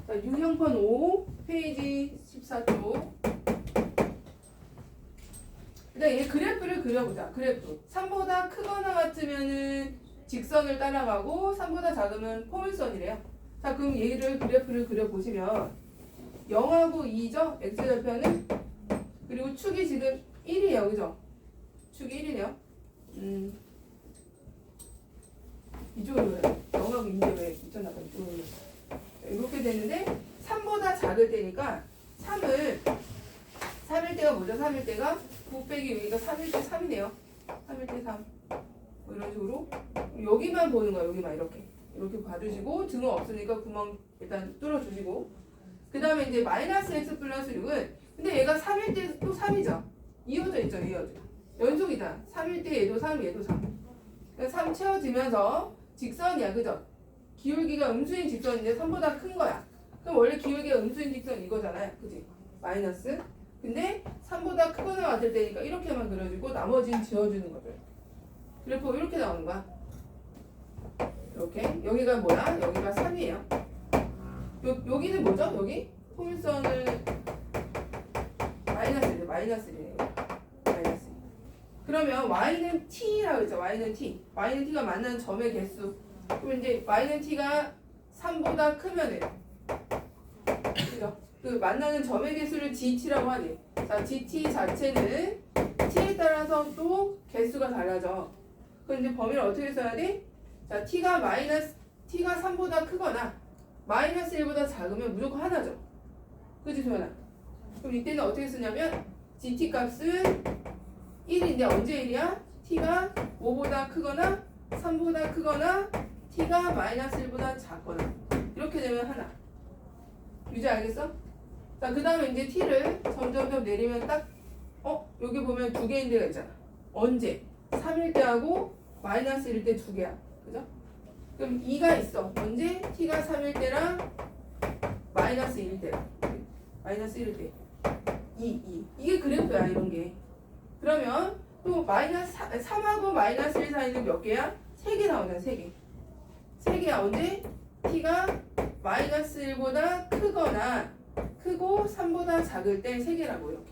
자, 유형편 5 페이지 14쪽. 일단 얘 그래프를 그려보자. 그래프 3보다 크거나 같으면은 직선을 따라가고 3보다 작으면 포물선이래요. 자, 그럼 얘를 그래프를 그려보시면 0하고 2죠? x절편은. 그리고 축이 지금 1이에요. 그죠? 축이 1이네요. 이쪽으로 그래요. 0하고 2인데 왜 있잖아요. 이쪽으로. 이렇게 되는데 3보다 작을 때니까 3일 때가 뭐죠? 3일 때가 9 빼기 여기가 3일 때 3이네요. 3일 때 3. 뭐 이런 식으로 여기만 보는 거야. 여기만 이렇게 봐주시고 등은 없으니까 구멍 일단 뚫어주시고 그 다음에 이제 마이너스 x 플러스 6은 근데 얘가 3일 때 또 3이죠. 이어져 있죠. 연속이다. 3일 때 얘도 3, 얘도 3. 그러니까 3 채워지면서 직선이야. 그죠? 기울기가 음수인 직선인데 3보다 큰 거야. 그럼 원래 기울기가 음수인 직선 이거잖아요. 그지? 마이너스. 근데 3보다 크거나 같을 때니까 이렇게만 그려주고 나머지는 지워주는 거죠. 그래프 이렇게 나오는 거야. 이렇게. 여기가 뭐야? 여기가 3이에요. 여기는 뭐죠? 여기? 포물선을 마이너스래요. 마이너스래요. 마이너스. 그러면 y는 t라고 했죠. y는 t. y는 t가 만나는 점의 개수. 그럼 이제 y는 t가 3보다 크면은 그죠? 그 만나는 점의 개수를 gt라고 하지. 자, gt 자체는 t에 따라서 또 개수가 달라져. 그럼 이제 범위를 어떻게 써야 돼? 자, t가 3보다 크거나 마이너스 1보다 작으면 무조건 하나죠. 그치, 소연아? 그럼 이때는 어떻게 쓰냐면 gt 값은 1인데 언제 1이야? t가 5보다 크거나 3보다 크거나 t가 마이너스 1보다 작거나 이렇게 되면 하나. 유지 알겠어? 자, 그 다음에 이제 t를 점점 내리면 딱 여기 보면 두 개인 데가 있잖아. 언제? 3일 때하고 마이너스 1일 때 두 개야. 그죠? 그럼 2가 있어. 언제? t가 3일 때랑 마이너스 1일 때랑 마이너스 1일 때 2. 이게 그래프야. 이런 게. 그러면 또 마이너스 3하고 마이너스 1 사이는 몇 개야? 3개 나오잖아. 3개. 3개야. 언제? t가 마이너스 1보다 크고 3보다 작을 때 3개라고 이렇게.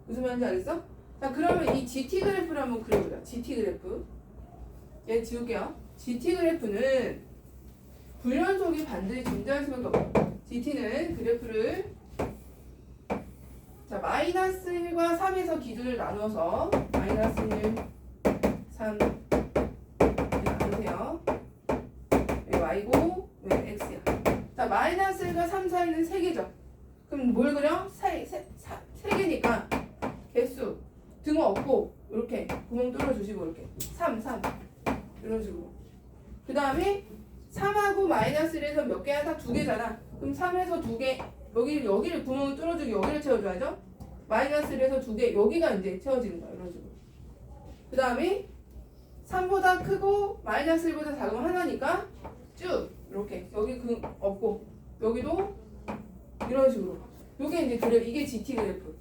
무슨 말인지 알겠어? 자, 그러면 이 GT 그래프를 한번 그려보자. GT 그래프. 얘 지울게요. GT 그래프는 불연속이 반드시 존재할 수밖에 없어. GT는 그래프를 자, 마이너스 1과 3에서 기준을 나눠서 마이너스 1, 3 이렇게 나누세요. 여기 y고 여기 x야. 자, 마이너스 1과 3 사이는 3개죠. 그럼 뭘 그려? 3개니까 개수 등호 없고 이렇게 구멍 뚫어주시고 이렇게 3 이런 식으로. 그 다음에 3하고 마이너스 1에서 몇 개야? 딱 2개잖아. 그럼 3에서 2개 여기를 구멍을 뚫어주고 여기를 채워줘야죠. 마이너스 1에서 2개 여기가 이제 채워지는 거야. 이런 식으로. 그 다음에 3보다 크고 마이너스 1보다 작으면 하나니까 쭉 이렇게 여기 없고 여기도 이런 식으로. 요게 이제 그래프. 이게 GT 그래프.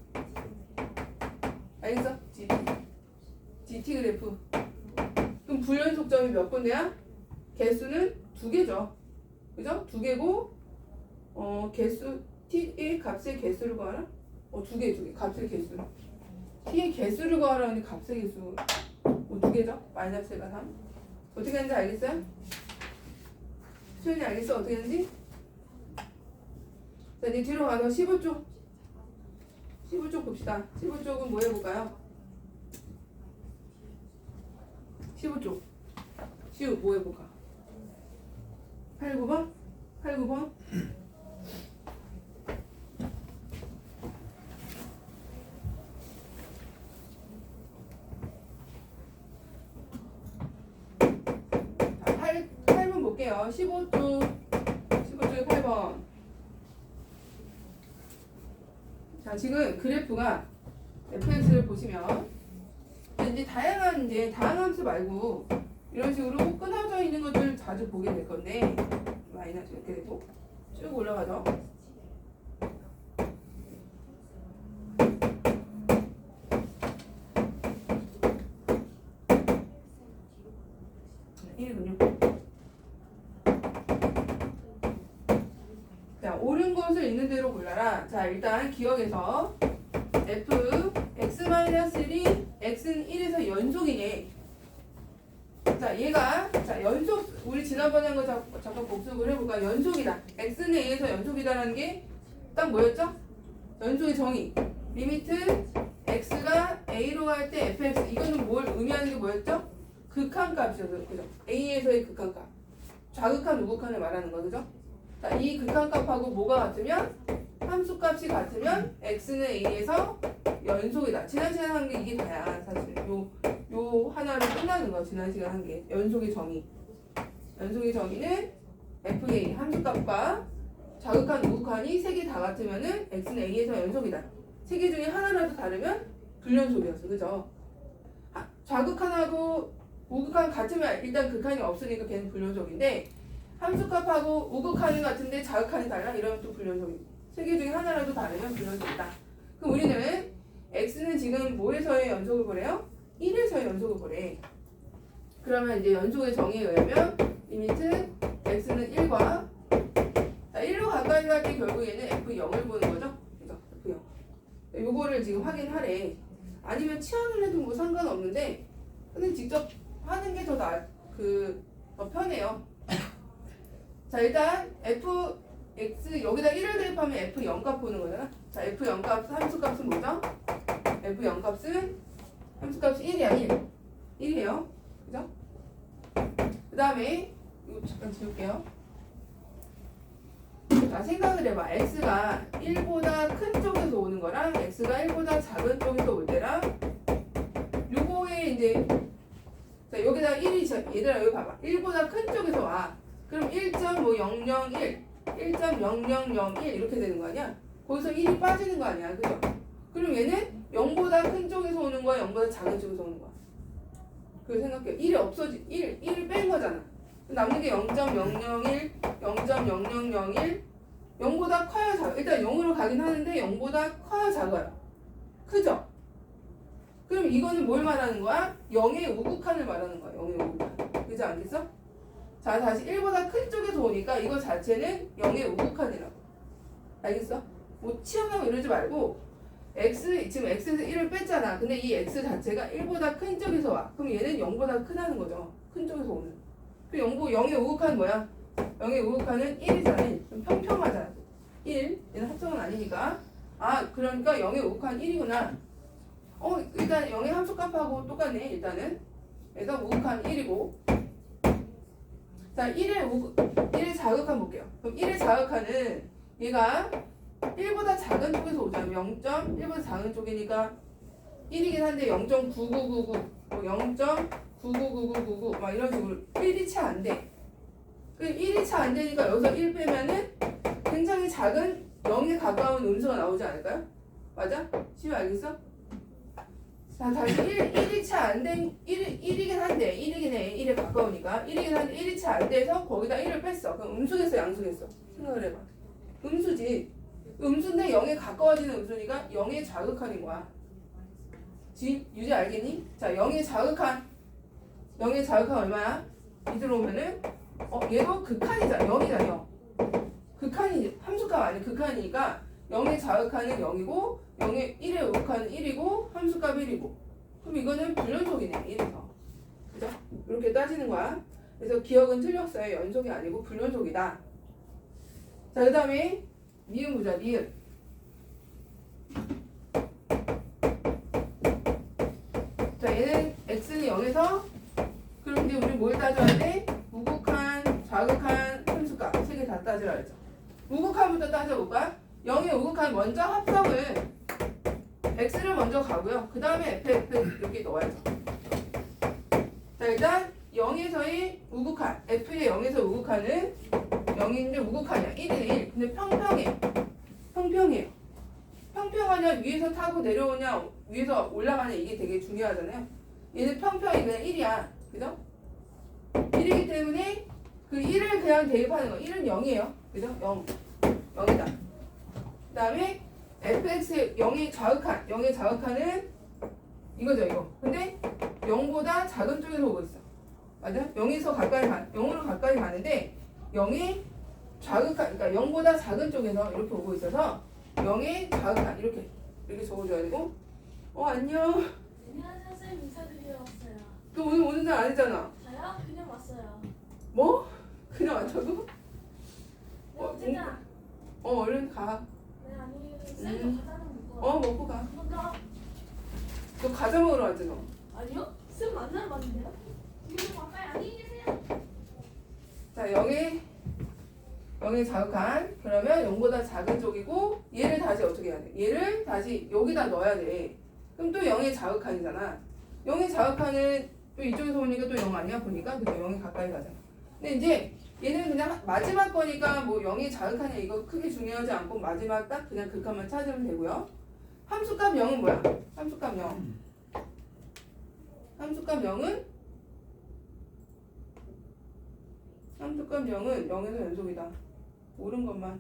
알겠어? GT 그래프. 그럼 불연속점이 몇 군데야? 개수는 2개죠. 그죠? 2개고 개수 t의 값의 개수를 구하라? 2개. 값의 개수. t의 개수를 구하라는데 값의 개수 2개죠? 마이너스가 3. 어떻게 하는지 알겠어요? 수연이 알겠어? 어떻게 하는지? 자, 이제 뒤로 가서 15쪽. 15쪽 봅시다. 15쪽은 뭐 해볼까요? 15쪽. 시우 뭐 해볼까? 8, 9번? 8, 9번? 자, 8번 볼게요. 15쪽에 8번. 자, 지금 그래프가 fx를 보시면 이제 다양한 함수 말고 이런 식으로 끊어져 있는 것들 자주 보게 될 건데 마이너스 이렇게 되고 쭉 올라가죠. 옳은 것을 있는 대로 골라라. 자, 일단 기억에서 f x-1이 x는 1에서 연속이네. 자, 얘가 자 연속 우리 지난번에 한 거 잠깐 복습을 해볼까? 연속이다. x는 a에서 연속이다라는 게 딱 뭐였죠? 연속의 정의. 리미트 x가 a로 갈 때 fx 이거는 뭘 의미하는 게 뭐였죠? 극한값이었어요. 그죠? a에서의 극한값. 좌극한 우극한을 말하는 거 그죠? 자, 이 극한값하고 뭐가 같으면 함수값이 같으면 x는 a에서 연속이다. 지난 시간 한 게 이게 다야 사실. 요 하나로 끝나는 거 지난 시간 한 게 연속의 정의. 연속의 정의는 fa 함수값과 좌극한 우극한이 세 개 다 같으면은 x는 a에서 연속이다. 세 개 중에 하나라도 다르면 불연속이었어. 그죠? 좌극한하고 우극한 같으면 일단 극한이 없으니까 걔는 불연속인데 함수값하고 우극한이 같은데 좌극한이 달라? 이러면 또 불연속이고 세 개 중에 하나라도 다르면 불연속이다. 그럼 우리는 x는 지금 뭐에서의 연속을 보래요? 1에서의 연속을 보래. 그러면 이제 연속의 정의에 의하면 리미트 x는 1과 자, 1로 가까이 갈 때 결국에는 f0을 보는 거죠? 그죠? f0. 요거를 지금 확인하래. 아니면 치환을 해도 뭐 상관없는데 근데 직접 하는 게 더 더 편해요. 자, 일단 fx 여기다 1을 대입하면 f0 값 보는 거잖아. 자, f0 값 함수값은 뭐죠? f0 값은 함수값이 1이야 1. 1이에요. 그죠? 그 다음에 이거 잠깐 지울게요. 자, 생각을 해봐. x가 1보다 큰 쪽에서 오는 거랑 x가 1보다 작은 쪽에서 올 때랑 요거에 이제 자, 여기다 1이 얘들아 여기 봐봐. 1보다 큰 쪽에서 와. 그럼 1.001 1.0001 이렇게 되는 거 아니야? 거기서 1이 빠지는 거 아니야? 그죠? 그럼 얘는 0보다 큰 쪽에서 오는 거야? 0보다 작은 쪽에서 오는 거야? 그거 생각해. 1이 없어지 1을 뺀 거잖아. 남는 게 0.001 0.0001 0보다 커요 작아요? 일단 0으로 가긴 하는데 0보다 커요 작아요? 크죠? 그럼 이거는 뭘 말하는 거야? 0의 우극한을 말하는 거야. 0의 우극한. 그지 않겠어? 자, 다시 1보다 큰 쪽에서 오니까 이거 자체는 0의 우극한이라고. 알겠어? 뭐 치환하고 이러지 말고 지금 x에서 1을 뺐잖아. 근데 이 x 자체가 1보다 큰 쪽에서 와. 그럼 얘는 0보다 크다는 거죠. 큰 쪽에서 오는. 그 0의 우극한 뭐야? 0의 우극한은 1이잖아. 1. 그럼 평평하잖아. 1. 얘는 합성은 아니니까. 아, 그러니까 0의 우극한 1이구나. 일단 0의 함수값하고 똑같네. 일단은. 그래서 우극한 1이고. 자, 1의 자극한 볼게요. 그럼 1의 자극한은 얘가 1보다 작은 쪽에서 오잖아요. 0.1보다 작은 쪽이니까 1이긴 한데 0.9999 0.999999 막 이런 식으로 1이 채 안 돼. 1이 채 안 되니까 여기서 1 빼면은 굉장히 작은 0에 가까운 음수가 나오지 않을까요? 맞아? 시우 알겠어? 자, 다시 1이 채 안 된 1이긴 한데 1이긴 해. 1에 가까우니까 1이긴 한데 1이 채 안 돼서 거기다 1을 뺐어. 그럼 음수겠어 양수겠어? 생각을 해봐. 음수지. 음수인데 0에 가까워지는 음수니까 0의 자극한인 거야. 유지 알겠니? 자, 0의 자극한 얼마야? 이 들어오면은 얘도 극한이잖아. 0이잖아. 0. 극한이 함수값 아니야. 극한이니까 0의 자극한은 0이고 1의 우극한은 1이고 함수값 1이고 그럼 이거는 불연속이네. 1에서. 그죠? 이렇게 따지는 거야. 그래서 기억은 틀렸어요. 연속이 아니고 불연속이다. 자, 그 다음에 니은 보자. 니은. 자, 얘는 x는 0에서 그럼 이제 우리 뭘 따져야 돼? 우극한, 좌극한, 함수값 세 개 다 따지라 했죠. 우극한부터 따져볼까? 0의 우극한 먼저 합성을 x를 먼저 가고요. 그 다음에 f 여기 넣어야죠. 자, 일단 0에서의 우극한 f의 0에서 우극한은 0인데 우극한이야. 1이네 1. 근데 평평해요. 평평하냐 위에서 타고 내려오냐 위에서 올라가냐 이게 되게 중요하잖아요. 얘는 평평이 그냥 1이야. 그죠? 1이기 때문에 그 1을 그냥 대입하는 거. 1은 0이에요. 그죠? 0이다. 그 다음에 fx의 0의 자극한은 이거죠, 이거. 근데 0보다 작은 쪽에서 오고 있어. 맞아? 0에서 0으로 가까이 가는데 0의 자극한, 그러니까 0보다 작은 쪽에서 이렇게 오고 있어서 0에 자극한 이렇게 적어줘야 되고. 안녕. 안녕하세요 선생님 인사드리러 왔어요. 너 오늘 오는 날 아니잖아. 저요? 그냥 왔어요. 뭐? 그냥 왔다고? 네 어쨌든 얼른 가. 네 아니 쌤도 과자는 먹고 먹고 가. 감사합니다. 너 과자 먹으러 왔잖아. 아니요? 쌤 만나러 왔는데요? 지금 가까이 안녕히 계세요. 자, 0에 자극한. 그러면 0보다 작은 쪽이고 얘를 다시 어떻게 해야 돼? 얘를 다시 여기다 넣어야 돼. 그럼 또 0에 자극한이잖아. 0에 자극한은 또 이쪽에서 보니까 또 0 아니야? 보니까 그죠? 0에 가까이 가잖아. 근데 이제 얘는 그냥 마지막 거니까 뭐 0에 자극하냐 이거 크게 중요하지 않고 마지막 딱 그냥 극한만 찾으면 되고요. 함수값 0은 뭐야? 함수값 0. 함수값 0은 0에서 연속이다. 옳은 것만.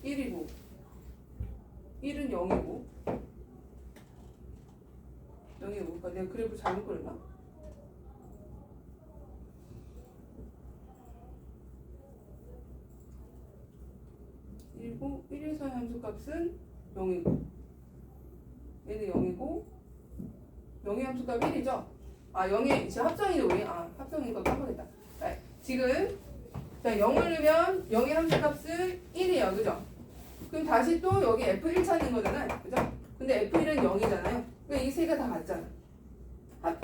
1이고 1은 0이고 0이고 그러니까 내가 그래프 잘못 그렸나? 그리고 1에서의 함수값은 0이고 얘는 0이고 0의 함수값 1이죠? 0의 지금 합성이죠 우리? 합성인 거 깜빡했다. 지금 자 0을 넣으면 0의 함수값은 1이에요. 그죠? 그럼 다시 또 여기 F1 찾는 거잖아요. 그죠? 근데 F1은 0이잖아요. 그러니까 이 세 개 다 같잖아.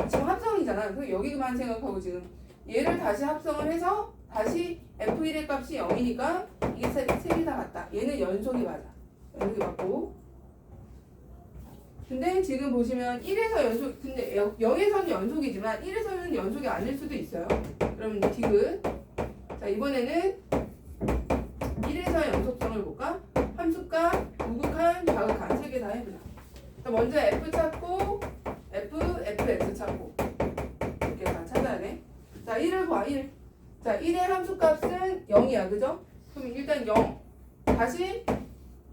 지금 합성이잖아. 그래서 여기만 생각하고 지금 얘를 다시 합성을 해서 다시 F1의 값이 0이니까 이게 세 개 다 같다. 얘는 연속이 맞아. 연속이 맞고. 근데 지금 보시면 1에서 연속, 근데 0에서는 연속이지만 1에서는 연속이 아닐 수도 있어요. 그럼 이제 디귿. 자, 이번에는 1에서의 연속성을 볼까? 함수값, 우극한, 자극한 세 개 다 해보자. 자, 먼저 F 찾고, Fx 찾고. 이렇게 다 찾아야 돼. 자, 1을 봐, 1. 자, 1의 함수값은 0이야, 그죠? 그럼 일단 0. 다시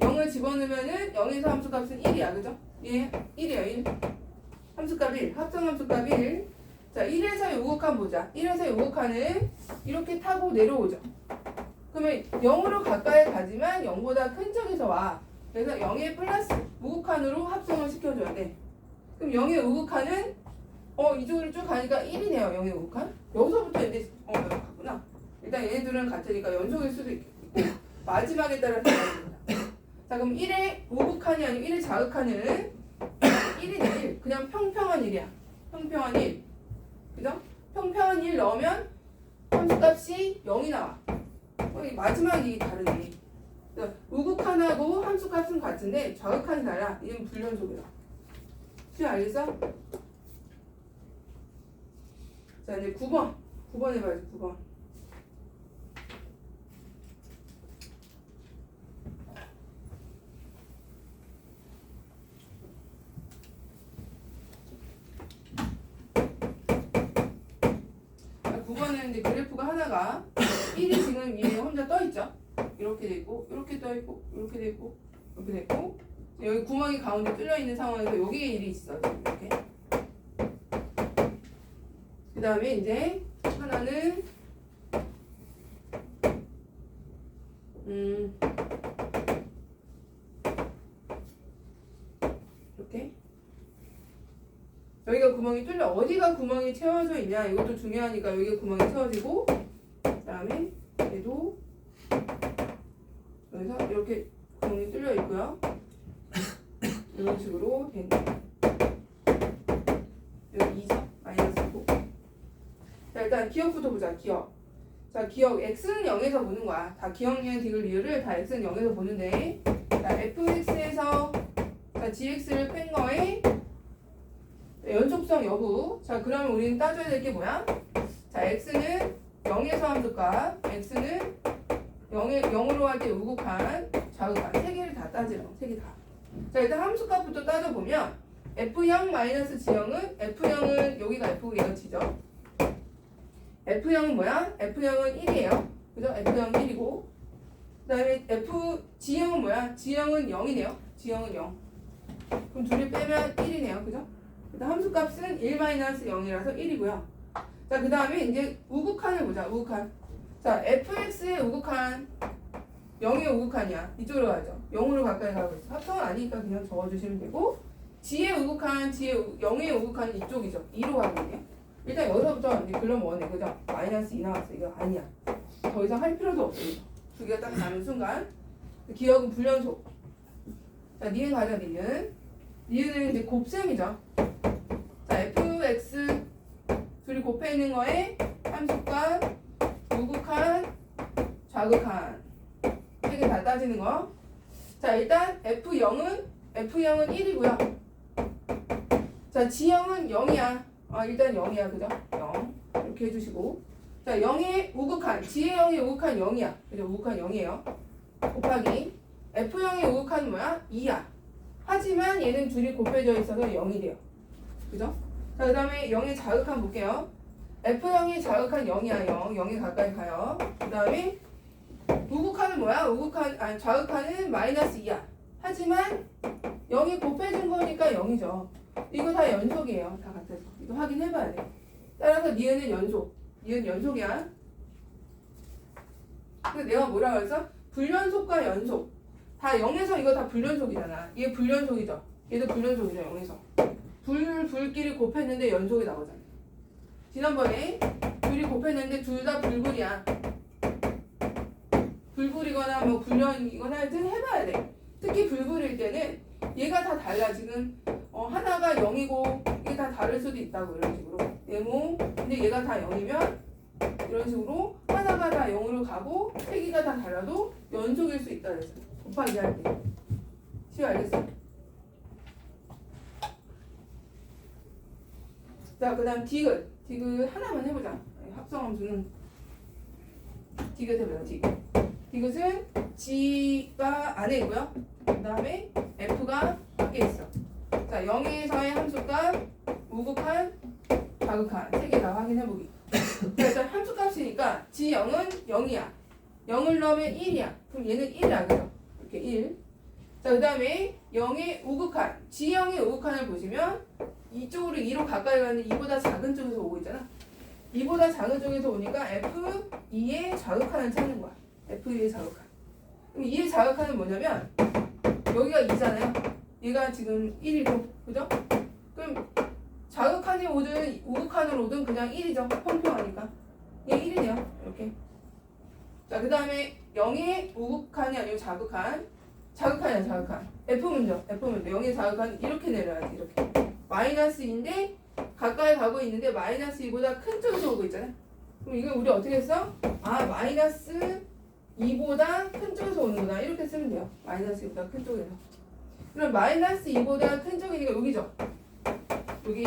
0을 집어넣으면은 0에서 함수값은 1이야, 그죠? 예, 1이야, 1. 함수값 1, 합성 함수값 1. 자, 1에서의 우극한 보자. 1에서의 우극한은 이렇게 타고 내려오죠. 그러면 0으로 가까이 가지만 0보다 큰 쪽에서 와. 그래서 0의 플러스 우극한으로 합성을 시켜줘야 돼. 그럼 0의 우극한은 이쪽으로 쭉 가니까 1이네요. 0의 우극한. 여기서부터 이제 여기 갔구나. 일단 얘네들은 같으니까 연속일 수도 있고 마지막에 따라 달라집니다. 자, 그럼 1의 우극한이 아니고 1의 자극한은 1이네. 1. 그냥 평평한 1이야. 평평한 1. 그죠? 평평한 1 넣으면 함수값이 0이 나와. 마지막이 다르네. 우극한하고 함수값은 같은데 자극한이 달라. 이건 불연속이다. 지금 알겠어? 자, 이제 9번. 9번 해봐야지, 9번. 이제 그래프가 하나가 1이 지금 위에 혼자 떠 있죠. 이렇게 돼 있고, 이렇게 떠 있고, 이렇게 돼 있고, 이렇게 돼 있고. 여기 구멍이 가운데 뚫려 있는 상황에서 여기에 1이 있어. 이렇게. 그 다음에 이제 하나는 이렇게. 여기가 구멍이 뚫려. 어디가 구멍이 채워져 있냐 이것도 중요하니까 여기가 구멍이 채워지고, 그 다음에 얘도 여기서 이렇게 구멍이 뚫려 있고요. 이런 식으로 된 여기 2점 마이너스 9. 자, 일단 기억부터 보자. 기억. 자, 기억 x는 0에서 보는 거야. 다 기억량 디귿 리을을 다 x는 0에서 보는데, 자, fx에서 자, gx를 뺀 거에 연속성 여부. 자, 그러면 우리는 따져야 될 게 뭐야? 자, x는 0에서 함수값, x는 0으로 할 때 우극한, 자극한 세 개를 다 따지라고. 세 개 다. 자, 일단 함수값부터 따져보면 f0 마이너스 g형은 f0은 여기가 f가 치죠. f0은 뭐야? f0은 1이에요. 그죠? f0은 1이고, 그 다음에 g형은 뭐야? g형은 0이네요. g형은 0. 그럼 둘이 빼면 1이네요. 그죠? 일단 함수값은 1-0이라서 1이고요. 자, 그 다음에 이제 우극한을 보자. 우극한. 자, fx의 우극한 0의 우극한이야. 이쪽으로 가죠. 0으로 가까이 가고 있어. 합성은 아니니까 그냥 적어주시면 되고, g의 우극한, 0의 우극한이 이쪽이죠. 2로 가고 있네. 일단 여기서부터 이제 글럼 원해. 그죠? -2 나왔어. 이거 아니야. 더 이상 할 필요도 없어요. 두 개가 딱 가는 순간. 기억은 불연속. 자, 니은 가자, 니은. 니은은 이제 곱셈이죠. 자, fx 둘이 곱해 있는 거에 함수값, 우극한, 좌극한 세 개 다 따지는 거. 자, 일단 F0은 1이고요. 자, G형은 0이야. 일단 0이야. 그죠? 0. 이렇게 해주시고. 자, 0의 우극한, G의 0의 우극한 0이야. 그죠? 우극한 0이에요. 곱하기 F0의 우극한은 뭐야? 2야. 하지만 얘는 둘이 곱해져 있어서 0이 돼요. 그죠? 자, 그 다음에 0의 자극한 볼게요. F0이 자극한 0이야. 0에 가까이 가요. 그 다음에 우극한은 뭐야? 자극한은 -2야. 하지만 0이 곱해진 거니까 0이죠. 이거 다 연속이에요. 다 같아서. 이거 확인해봐야 돼. 따라서 니은은 연속. 니은 연속이야. 근데 내가 뭐라 그랬어? 불연속과 연속. 다 0에서 이거 다 불연속이잖아. 얘 불연속이죠. 얘도 불연속이죠. 0에서. 불끼리 곱했는데 연속이 나오잖아. 지난번에 둘이 곱했는데 둘 다 불굴이야. 불굴이거나 뭐 불연이거나 하여튼 해봐야 돼. 특히 불굴일 때는 얘가 다 달라. 지금 하나가 0이고 이게 다 다를 수도 있다고. 이런 식으로 네모. 근데 얘가 다 0이면 이런 식으로 하나가 다 0으로 가고 세 개가 다 달라도 연속일 수 있다 그랬어. 곱하기 할 때. 시우 알겠어? 자, 그 다음 디귿. 디귿 하나만 해보자. 합성함수는 디귿 해보자. 디귿. 디귿은 G가 안에 있고요. 그 다음에 F가 밖에 있어. 자, 0에서의 함수값, 우극한, 자극한 세 개 다 확인해보기. 자, 일단 함수값이니까 G0은 0이야. 0을 넣으면 1이야. 그럼 얘는 1이야. 그죠? 이렇게 1. 자, 그 다음에 0의 우극한, G형의 우극한을 보시면 이쪽으로 2로 가까이 가는데 2보다 작은 쪽에서 오고 있잖아. 2보다 작은 쪽에서 오니까 F2의 자극한을 찾는 거야. F2의 자극한. 그럼 2의 자극한은 뭐냐면 여기가 2잖아요. 얘가 지금 1이고, 그죠? 그럼 자극한이 오든 우극한으로 오든 그냥 1이죠. 평평하니까. 얘 1이네요. 이렇게. 자, 그 다음에 0의 우극한이 아니고 자극한. 자극한이야, 자극한. F문죠. 0의 자극한 이렇게 내려야지. 이렇게. -2인데 가까이 가고 있는데 -2보다 큰 쪽에서 오고 있잖아. 그럼 이거 우리 어떻게 했어? -2보다 큰 쪽에서 오는구나. 이렇게 쓰면 돼요. -2보다 큰 쪽에서. 그럼 -2보다 큰 쪽이니까 여기죠. 여기.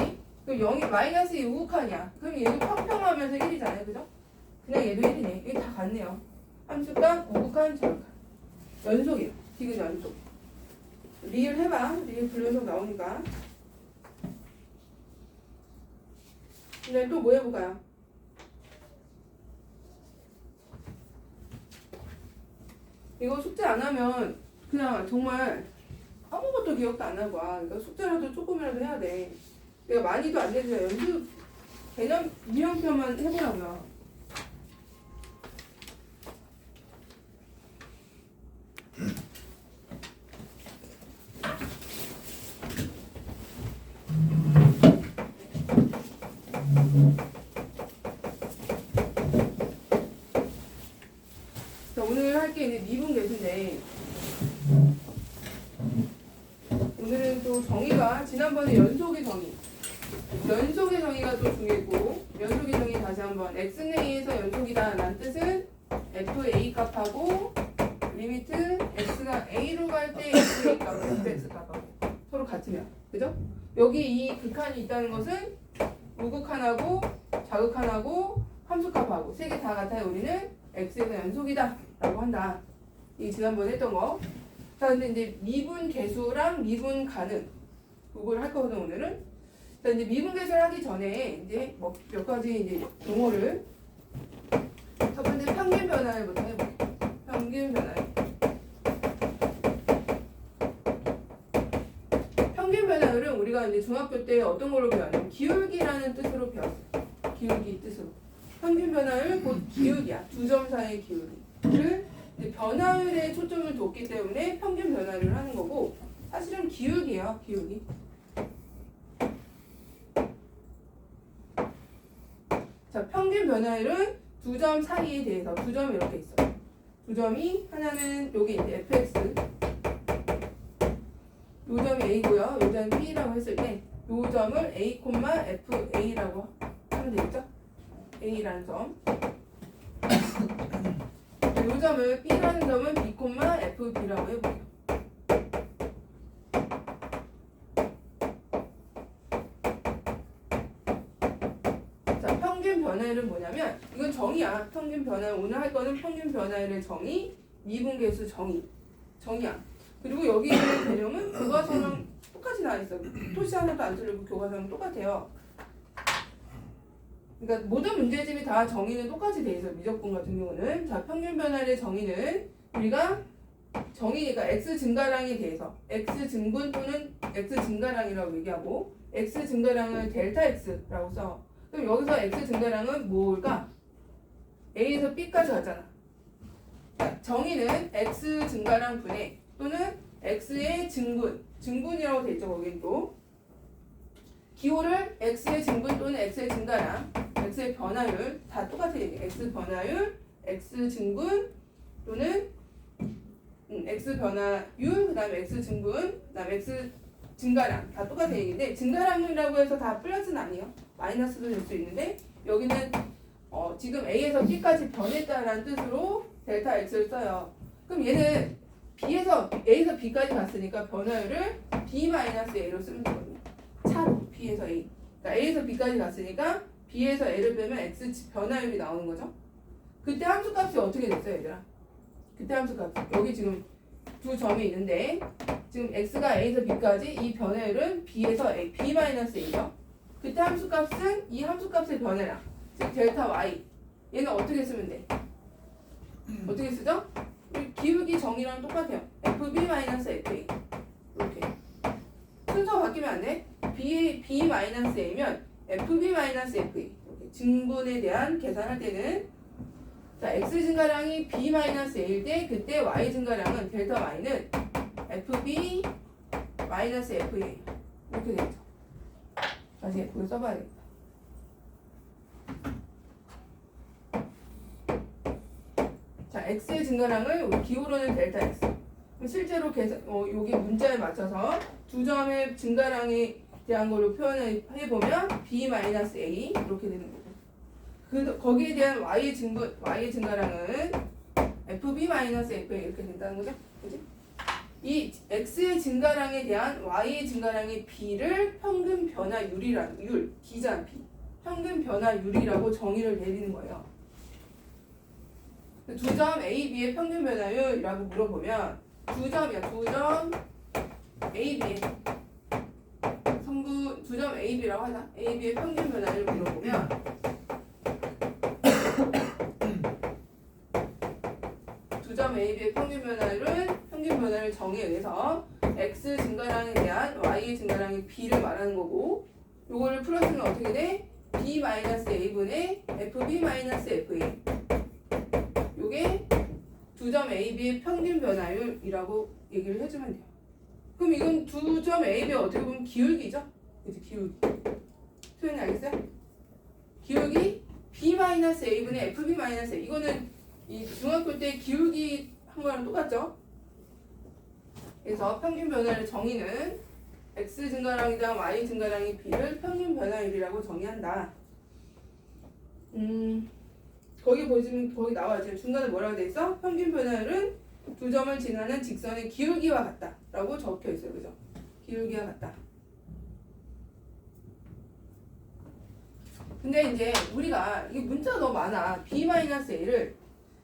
그럼 0이 -2 우극한이야. 그럼 얘도 평평하면서 1이잖아요. 그죠? 그냥 얘도 1이네. 이게 다 같네요. 함수값, 우극한, 자극한. 연속이에요. 디귿 연속. 리을 해봐. 리을 불연속 나오니까. 그다음에 또 뭐 해볼까요? 이거 숙제 안 하면 그냥 정말 아무것도 기억도 안 할 거야. 그러니까 숙제라도 조금이라도 해야 돼. 내가 많이도 안 되지만 연습 개념 유형표만 해보라고요. 자, 오늘 할 게 이제 미분 계수인데 오늘은 또 정의가 지난번에 연속의 정의가 또 중요했고 연속의 정의 다시 한번 x내에서 연속이다 라는 뜻은 fa 값하고 리미트 x가 a로 갈 때 fa 값, fx 값하고 서로 같으면 그죠? 여기 이 극한이 있다는 것은 우극한하고 자극한하고 함수값하고 세 개 다 같아요. 우리는 x에서 연속이다 라고 한다. 이 지난번에 했던 거. 자, 근데 이제 미분 계수랑 미분 가능 그걸 할 거거든 오늘은. 자, 이제 미분 계수를 하기 전에 이제 뭐 몇 가지 이제 용어를 첫 번째 평균 변화를부터 해볼게요. 평균 변화. 평균 변화율은 우리가 우리가 이제 중학교 때 어떤 걸로 배웠냐면 기울기라는 뜻으로 배웠어요. 기울기 뜻으로. 평균 변화율 곧 기울기야. 두 점 사이의 기울기를 이제 변화율에 초점을 뒀기 때문에 평균 변화율을 하는 거고 사실은 기울기예요. 기울기. 자, 평균 변화율은 두 점 사이에 대해서 두 점이 이렇게 있어요. 두 점이 하나는 여기 이제 fx 요 점이 a고요. 요 점이 b라고 했을 때 요 점을 a, fa라고 하면 되겠죠? a라는 점. 요 점을 b라는 점은 b, fb라고 해볼게요. 자, 평균 변화율은 뭐냐면 이건 정의야. 평균 변화 오늘 할 거는 평균 변화율의 정의, 미분계수 정의야. 그리고 여기 있는 개념은 교과서랑 똑같이 나와 있어. 토시 하나도 안 틀리고 교과서랑 똑같아요. 그러니까 모든 문제집이 다 정의는 똑같이 돼 있어. 미적분 같은 경우는. 자, 평균 변화율의 정의는 우리가 정의니까 x 증가량에 대해서 x 증분 또는 x 증가량이라고 얘기하고 x 증가량을 델타 x라고 써. 그럼 여기서 x 증가량은 뭘까? a에서 b까지 갔잖아. 자, 정의는 x 증가량 분의 또는 x의 증분이라고 돼 있죠. 거긴 또 기호를 x의 증분 또는 x의 증가량, x의 변화율 다 똑같아. x 변화율, x 증분 또는 x 변화율, 그 다음에 x 증분, 그 다음에 x 증가량 다 똑같은 얘기인데 증가량이라고 해서 다 플러스는 아니에요. 마이너스도 될 수 있는데 여기는 지금 a에서 b까지 변했다라는 뜻으로 델타 x를 써요. 그럼 얘는 B에서 A에서 B까지 갔으니까 변화율을 B-A로 쓰면 되거든요. 차로 B에서 A. 그러니까 A에서 B까지 갔으니까 B에서 A를 빼면 X 변화율이 나오는 거죠. 그때 함수값이 어떻게 됐어요, 얘들아? 그때 함수값. 여기 지금 두 점이 있는데 지금 X가 A에서 B까지 이 변화율은 B에서 A, B-A죠. 그때 함수값은 이 함수값의 변화량, 즉 델타 Y. 얘는 어떻게 쓰면 돼? 어떻게 쓰죠? 기울기 정의랑 똑같아요. FB-FA 이렇게 순서 바뀌면 안 돼. B-A면 FB-FA 이렇게 증분에 대한 계산할 때는 자 X 증가량이 B-A일 때 그때 Y 증가량은 델타 Y는 FB-FA 이렇게 되죠. 다시 그걸 써봐야겠다. 자, x의 증가량을 우리 기호로는 델타 x. 실제로 계산, 여기 문자에 맞춰서 두 점의 증가량에 대한 걸로 표현을 해보면 b-a 이렇게 되는 거고. 거기에 대한 y의 증가량은 fb-fa 이렇게 된다는 거죠. 그지? 이 x의 증가량에 대한 y의 증가량의 b를 평균 변화율이라는 D잖아, B. 평균 변화율이라고 정의를 내리는 거예요. 두 점 A, B의 평균 변화율이라고 물어보면 두 점 A, B의 두 점 A, B라고 하자. A, B의 평균 변화율을 물어보면 두 점 A, B의 평균 변화율 정의에 의해서 X 증가량에 대한 Y의 증가량의 B를 말하는 거고 요거를 플러스는 어떻게 돼? B-A분의 FB-FA 요게 두 점 A, B의 평균 변화율이라고 얘기를 해주면 돼요. 그럼 이건 두 점 A, B의 어떻게 보면 기울기죠? 그치, 기울기. 표현이 알겠어요? 기울기 B-A분의 FB-A. 이거는 이 중학교 때 기울기 한 거랑 똑같죠? 그래서 평균 변화율 정의는 X 증가량이랑 Y 증가량의 B를 평균 변화율이라고 정의한다. 거기 보시면 거기 나와요. 지금 중간에 뭐라고 돼 있어? 평균 변화율은 두 점을 지나는 직선의 기울기와 같다라고 적혀 있어요. 그죠? 기울기와 같다. 근데 이제 우리가 이게 문자가 너무 많아. B-A를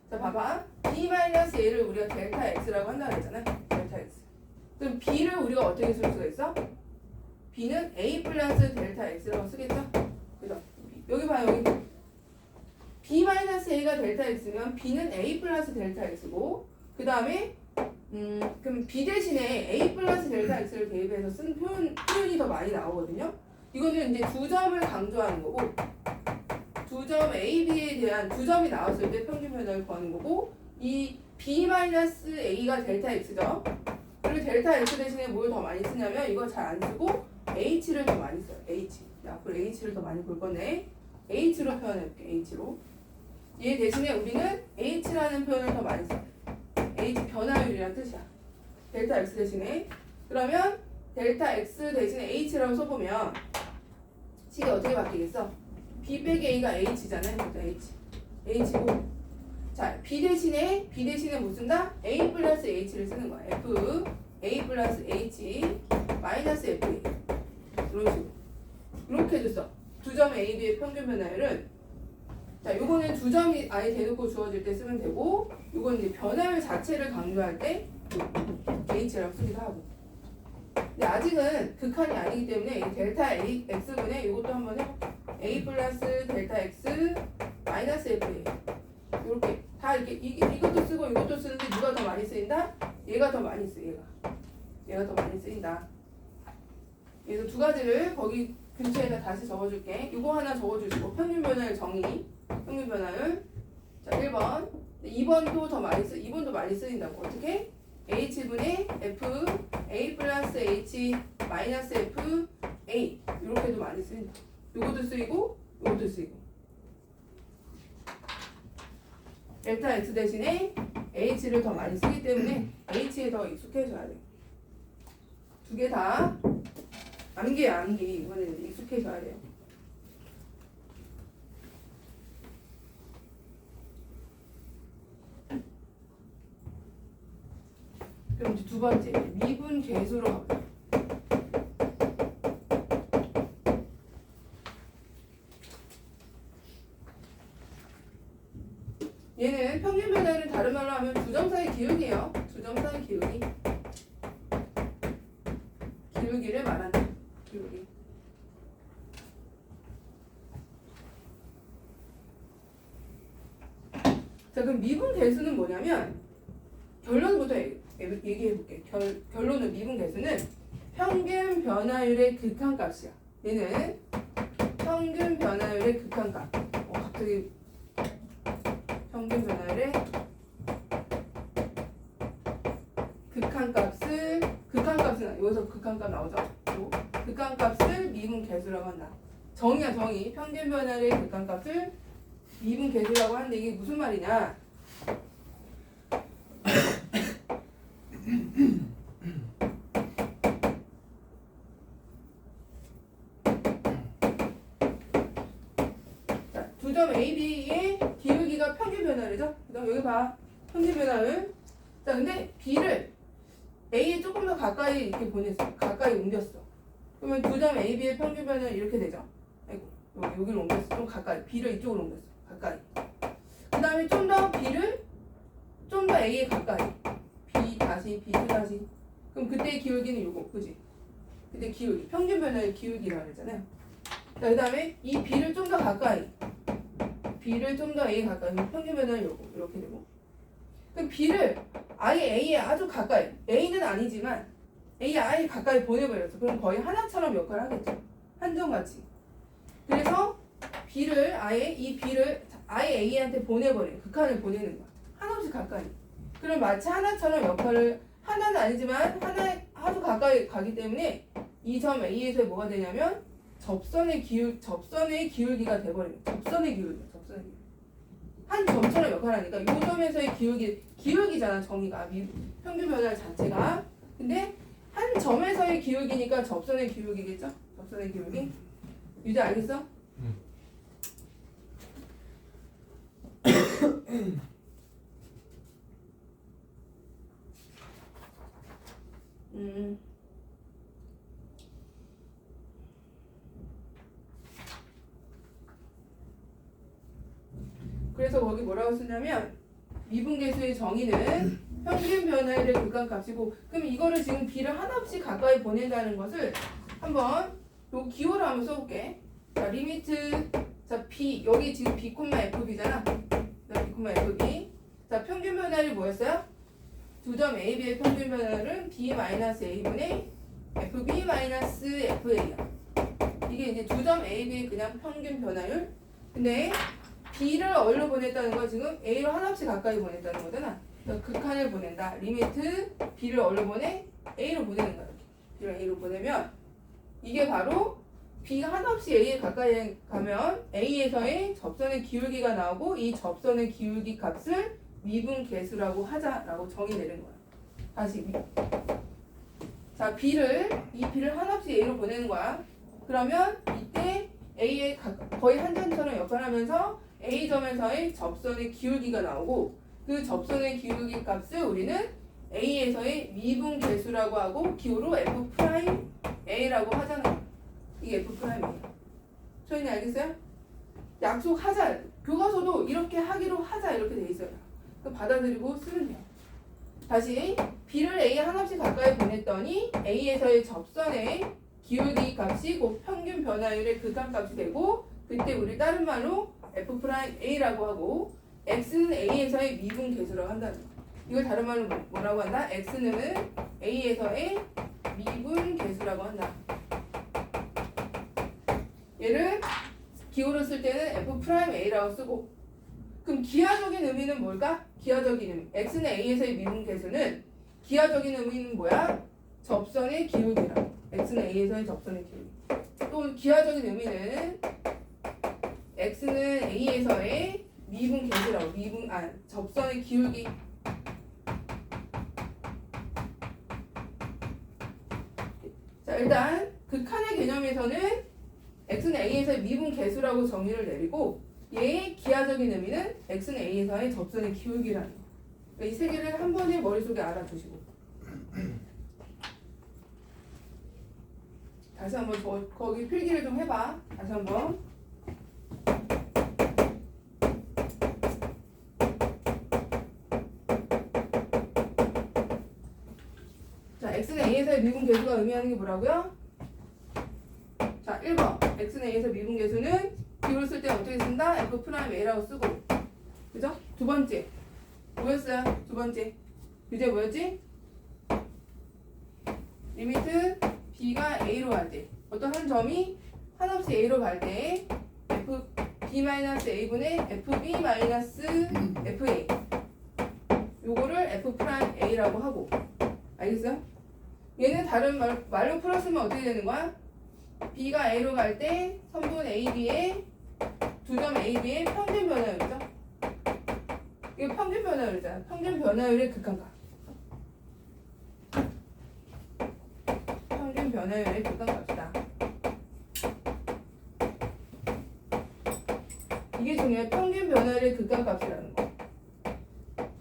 자 봐봐. B-A를 우리가 델타 X라고 한다고 했잖아. 델타 X. 그럼 B를 우리가 어떻게 쓸 수가 있어? B는 A 플러스 델타 X라고 쓰겠죠? 그죠? 여기 봐요. 여기 B-A가 델타 X면 B는 A 플러스 델타 X고 그 다음에 그럼 B 대신에 A 플러스 델타 X를 대입해서 쓴 표현이 더 많이 나오거든요. 이거는 이제 두 점을 강조하는 거고, 두 점 A, B에 대한 두 점이 나왔을 때 평균 변화를 구하는 거고, 이 B-A가 델타 X죠. 그리고 델타 X 대신에 뭘 더 많이 쓰냐면 이거 잘 안 쓰고 H를 더 많이 써요. H. 앞으로 H를 더 많이 볼 건데 H로 표현해볼게. H로. 얘 대신에 우리는 H라는 표현을 더 많이 써요. H 변화율이란 뜻이야. 델타 X 대신에. 그러면 델타 X 대신에 H라고 써보면 식이 어떻게 바뀌겠어? B 빼기 A가 H잖아요. 그러니까 H. H고. 자, B 대신에 뭐 쓴다? A 플러스 H를 쓰는 거야. F, A 플러스 H, 마이너스 FA. 이런 식으로. 이렇게 해줬어. 두 점 A, B의 평균 변화율은, 자, 요거는 두 점이 아예 대놓고 주어질 때 쓰면 되고, 요건 이제 변화율 자체를 강조할 때 H라고 쓰기도 하고. 근데 아직은 극한이 아니기 때문에 이 델타 A, X분의 요것도 한번 해볼게. A 플러스 델타 X 마이너스 FA. 이렇게 다 이렇게 이것도 쓰고 이것도 쓰는데 누가 더 많이 쓰인다? 얘가 더 많이 쓰. 얘가 더 많이 쓰인다. 그래서 두 가지를 거기 근처에다 다시 적어줄게. 이거 하나 적어주시고 평균 변화율 정의. 평균 변화율. 자, 1번. 2번도 더 많이 쓰. 2번도 많이 쓰인다고. 어떻게? H분의 F A 플러스 H 마이너스 F A. 이렇게도 많이 쓰인다. 이것도 쓰이고 이것도 쓰이고. 델타 X 대신에 H를 더 많이 쓰기 때문에 H에 더 익숙해져야 돼. 두 개 다 암기야, 암기. 이번에는 익숙해져야 돼요. 그럼 이제 두 번째, 미분 계수로 가보자. 얘는 평균 변화율은 다른 말로 하면 두 점 사이 기울기예요. 두 점 사이 기울기. 기울기를 말한다. 기울기. 자, 그럼 미분 계수는 뭐냐면 결론부터 얘기해 볼게. 결론은 미분 계수는 평균 변화율의 극한값이야. 얘는 평균 변화율의 극한값. 갑자기 평균 변화율의 극한값은 여기서 극한값 나오죠. 극한값을 미분 계수라고 한다. 정의야, 정의. 평균 변화율의 극한값을 미분 계수라고 하는데 이게 무슨 말이냐? 자, 두 점 A, B의 기울기가 평균 변화율이죠? 그다음 여기 봐. 평균 변화율. 자, 근데 B를 A에 조금 더 가까이 이렇게 보냈어. 가까이 옮겼어. 그러면 두 점 A, B의 평균 변화율 이렇게 되죠? 아이고, 여기를 옮겼어. 좀 가까이. B를 이쪽으로 옮겼어. 가까이. 그 다음에 좀 더 B를 좀 더 A에 가까이. B 다시, B2 다시. 그럼 그때의 기울기는 요거, 그지? 그때 기울기. 평균 변화율 기울기라고 그랬잖아요. 자, 그 다음에 이 B를 좀 더 가까이. B를 좀 더 A에 가까이. 평균 변화율 요거. 이렇게 되고. 그럼 B를 아예 A에 아주 가까이. A는 아니지만 A에 아예 가까이 보내버렸어. 그럼 거의 하나처럼 역할을 하겠죠. 한정같이. 그래서 B를 아예 이 B를 아예 A한테 보내버려요. 극한을 보내는 거야. 한없이 가까이. 그럼 마치 하나처럼 역할을 하나는 아니지만 하나에 아주 가까이 가기 때문에 이 점 A에서 뭐가 되냐면 접선의 기울기가 돼버려요. 접선의 기울기. 한 점처럼 역할하니까 이 점에서의 기울기잖아. 정의가 평균 변화율 자체가. 근데 한 점에서의 기울기니까 접선의 기울기겠죠? 접선의 기울기. 유대 알겠어? 그래서 거기 뭐라고 쓰냐면 미분계수의 정의는 평균 변화율의 극한값이고, 그럼 이거를 지금 B를 한없이 가까이 보낸다는 것을 한번 요 기호를 한번 써볼게. 자, 리미트. 자, B 여기 지금 B, FB잖아. 자, B, FB. 자, 평균 변화율이 뭐였어요? 두 점 A, B의 평균 변화율은 B-A분의 FB-FA야. 이게 이제 두 점 A, B의 그냥 평균 변화율. 근데 B를 어디로 보냈다는 거 지금 A로 한없이 가까이 보냈다는 거잖아. 그러니까 극한을 보낸다. 리미트 B를 어디로 보내? A로 보내는 거야. B를 A로 보내면 이게 바로 B가 한없이 A에 가까이 가면 A에서의 접선의 기울기가 나오고 이 접선의 기울기 값을 미분 계수라고 하자라고 정의 내는 거야. 다시 자 이 B를 한없이 A로 보내는 거야. 그러면 이때 A의 거의 한 점처럼 역할하면서 A점에서의 접선의 기울기가 나오고 그 접선의 기울기 값을 우리는 A에서의 미분 계수라고 하고 기호로 F'A라고 하잖아요. 이게 F'A예요. 소연이 알겠어요? 약속하자. 교과서도 이렇게 하기로 하자 이렇게 돼 있어요. 받아들이고 쓰면 돼요. 다시 B를 A에 한없이 가까이 보냈더니 A에서의 접선의 기울기 값이 곧 평균 변화율의 극한값이 되고 그때 우리 다른 말로 F'A라고 하고 X는 A에서의 미분 계수라고 한다는 거예요. 이걸 다른 말로 뭐라고 한다? X는 A에서의 미분 계수라고 한다. 얘를 기호로 쓸 때는 F'A라고 쓰고 그럼 기하적인 의미는 뭘까? 기하적인 의미. X는 A에서의 미분 계수는 기하적인 의미는 뭐야? 접선의 기울기라. X는 A에서의 접선의 기울기. 또 기하적인 의미는 X는 A에서의 미분 계수라고. 접선의 기울기. 자, 일단 극한의 개념에서는 X는 A에서의 미분 계수라고 정의를 내리고 얘의 기하적인 의미는 X는 A에서의 접선의 기울기라는 거. 그러니까 이 세 개를 한 번에 머릿속에 알아두시고 다시 한번 거기 필기를 좀 해봐. 다시 한번. 자, X는 A에서의 미분 계수가 의미하는 게 뭐라고요? 자, 1번. X는 A에서 미분 계수는 기호를 쓸 때 어떻게 쓴다? F'A라고 쓰고. 그죠? 두 번째. 뭐였어요? 두 번째. 주제 뭐였지? 리미트 B가 A로 갈 때. 어떤 한 점이 한없이 A로 갈 때 B-A분의 FB-FA. 요거를 F'A라고 하고. 알겠어요? 얘는 다른 말로 풀었으면 어떻게 되는 거야? B가 A로 갈 때 선분 AB의 두 점 AB의 평균 변화율이죠. 이게 평균 변화율이잖아. 평균 변화율의 극한값. 평균 변화율의 극한값이다. 이게 중요해. 평균 변화율의 극한값이라는 거.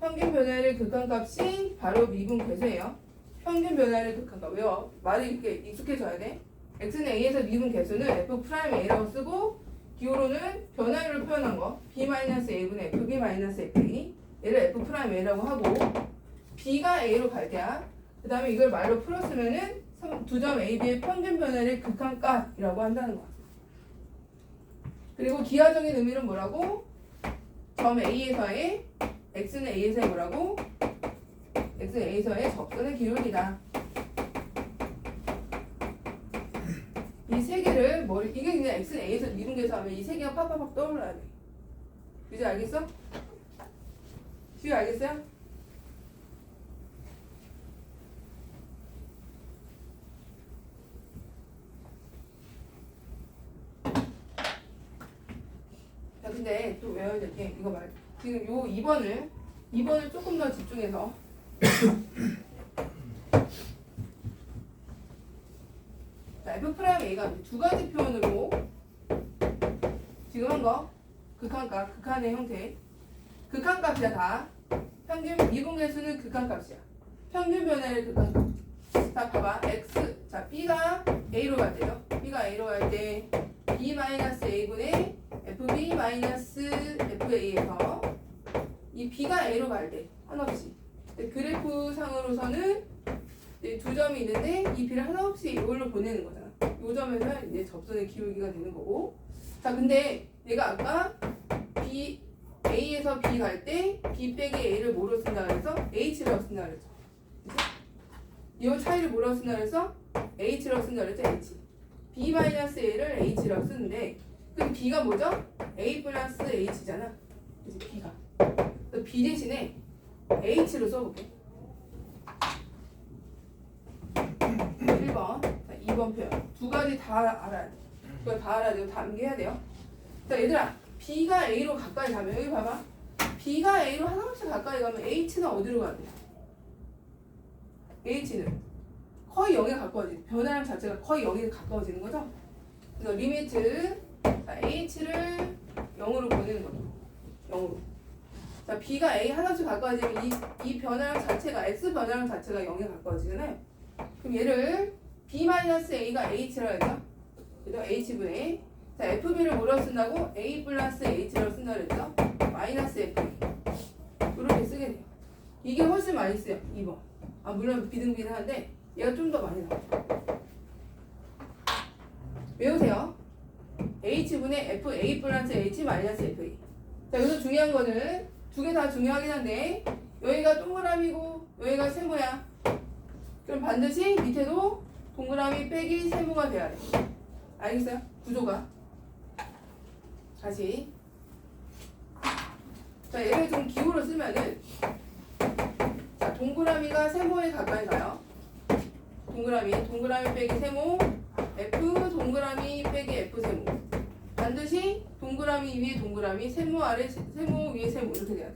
평균 변화율의 극한값이 바로 미분 계수예요. 평균 변화율의 극한값. 왜요? 말이 이렇게 익숙해져야 돼. X는 A에서 미분 계수는 F'A라고 쓰고 기호로는 변화율을 표현한 거 B-A분의 FB-FA 얘를 F'A라고 하고 B가 A로 갈 때야. 그 다음에 이걸 말로 풀었으면은 두 점 AB의 평균 변화율의 극한값이라고 한다는 거야. 그리고 기하적인 의미는 뭐라고? 점 A에서의 X는 A에서의 뭐라고? X는 A에서의 접선의 기울기다. 이 세 개를 이게 그냥 X는 A에서 미분 계수하면 이 세 개가 팍팍팍 떠올라야 돼. 이제 알겠어? 지금 알겠어요? 자, 근데 또 외워야 될 게 이거 말. 지금 요 2번을 조금 더 집중해서 자, F'A가 두 가지 표현으로 지금 한 거 극한값, 극한의 형태. 극한값이야 다. 평균 미분 계수는 극한값이야. 평균 변화의 극한값. 자, 봐봐. 자, B가 A로 갈 때요. B가 A로 갈 때 B-A분의 FB-FA에서 이 B가 A로 갈 때 한없이 그래프 상으로서는 두 점이 있는데 이 B를 한없이 이걸로 보내는 거잖아. 이 점에서 이제 접선의 기울기가 되는 거고. 자, 근데 내가 아까 A에서 B 갈 때 B 빼기 A를 뭐로 쓴다 그래서 H라고 쓴다 그랬죠. 이 차이를 뭐라고 쓴다 그랬어? h라고 쓴다 그랬죠? h. b-a를 h라고 쓰는데 그럼 b가 뭐죠? a 플러스 h잖아. 그래서 b가. 그래서 b 대신에 h로 써볼게. 1번. 자, 2번 표현. 두 가지 다 알아야 돼. 그거 다 알아야 돼요. 다 암기해야 돼요. 자, 얘들아. b가 a로 가까이 가면 여기 봐봐. b가 a로 하나씩 가까이 가면 h는 어디로 가야 돼? h는 거의 0에 가까워지는 변화량 자체가 거의 0에 가까워지는 거죠. 그래서 리미트 자, h를 0으로 보내는 거죠. 0으로. 자, b가 a 하나씩 가까워지면 이 변화량 자체가 x 변화량 자체가 0에 가까워지잖아요. 그럼 얘를 b-a가 h라고 했죠. 그래서 h분의 자, fb를 뭐라고 쓴다고? a 플러스 h라고 쓴다고 했죠. 마이너스 fb 이렇게 쓰게 돼요. 이게 훨씬 많이 쓰여. 2번. 아, 물론 비등비등한데 얘가 좀 더 많이 나와요. 외우세요. h분의 fa 플러스 h 마이너스 fa. 자, 여기서 중요한 거는 두 개 다 중요하긴 한데 여기가 동그라미고 여기가 세모야. 그럼 반드시 밑에도 동그라미 빼기 세모가 돼야 돼. 알겠어요? 구조가. 다시. 자, 얘를 좀 기호로 쓰면은 자, 동그라미가 세모에 가까이 가요. 동그라미 빼기 세모 F 동그라미 빼기 F 세모. 반드시 동그라미 위에 동그라미 세모 아래 세모 위에 세모 이렇게 돼야 돼.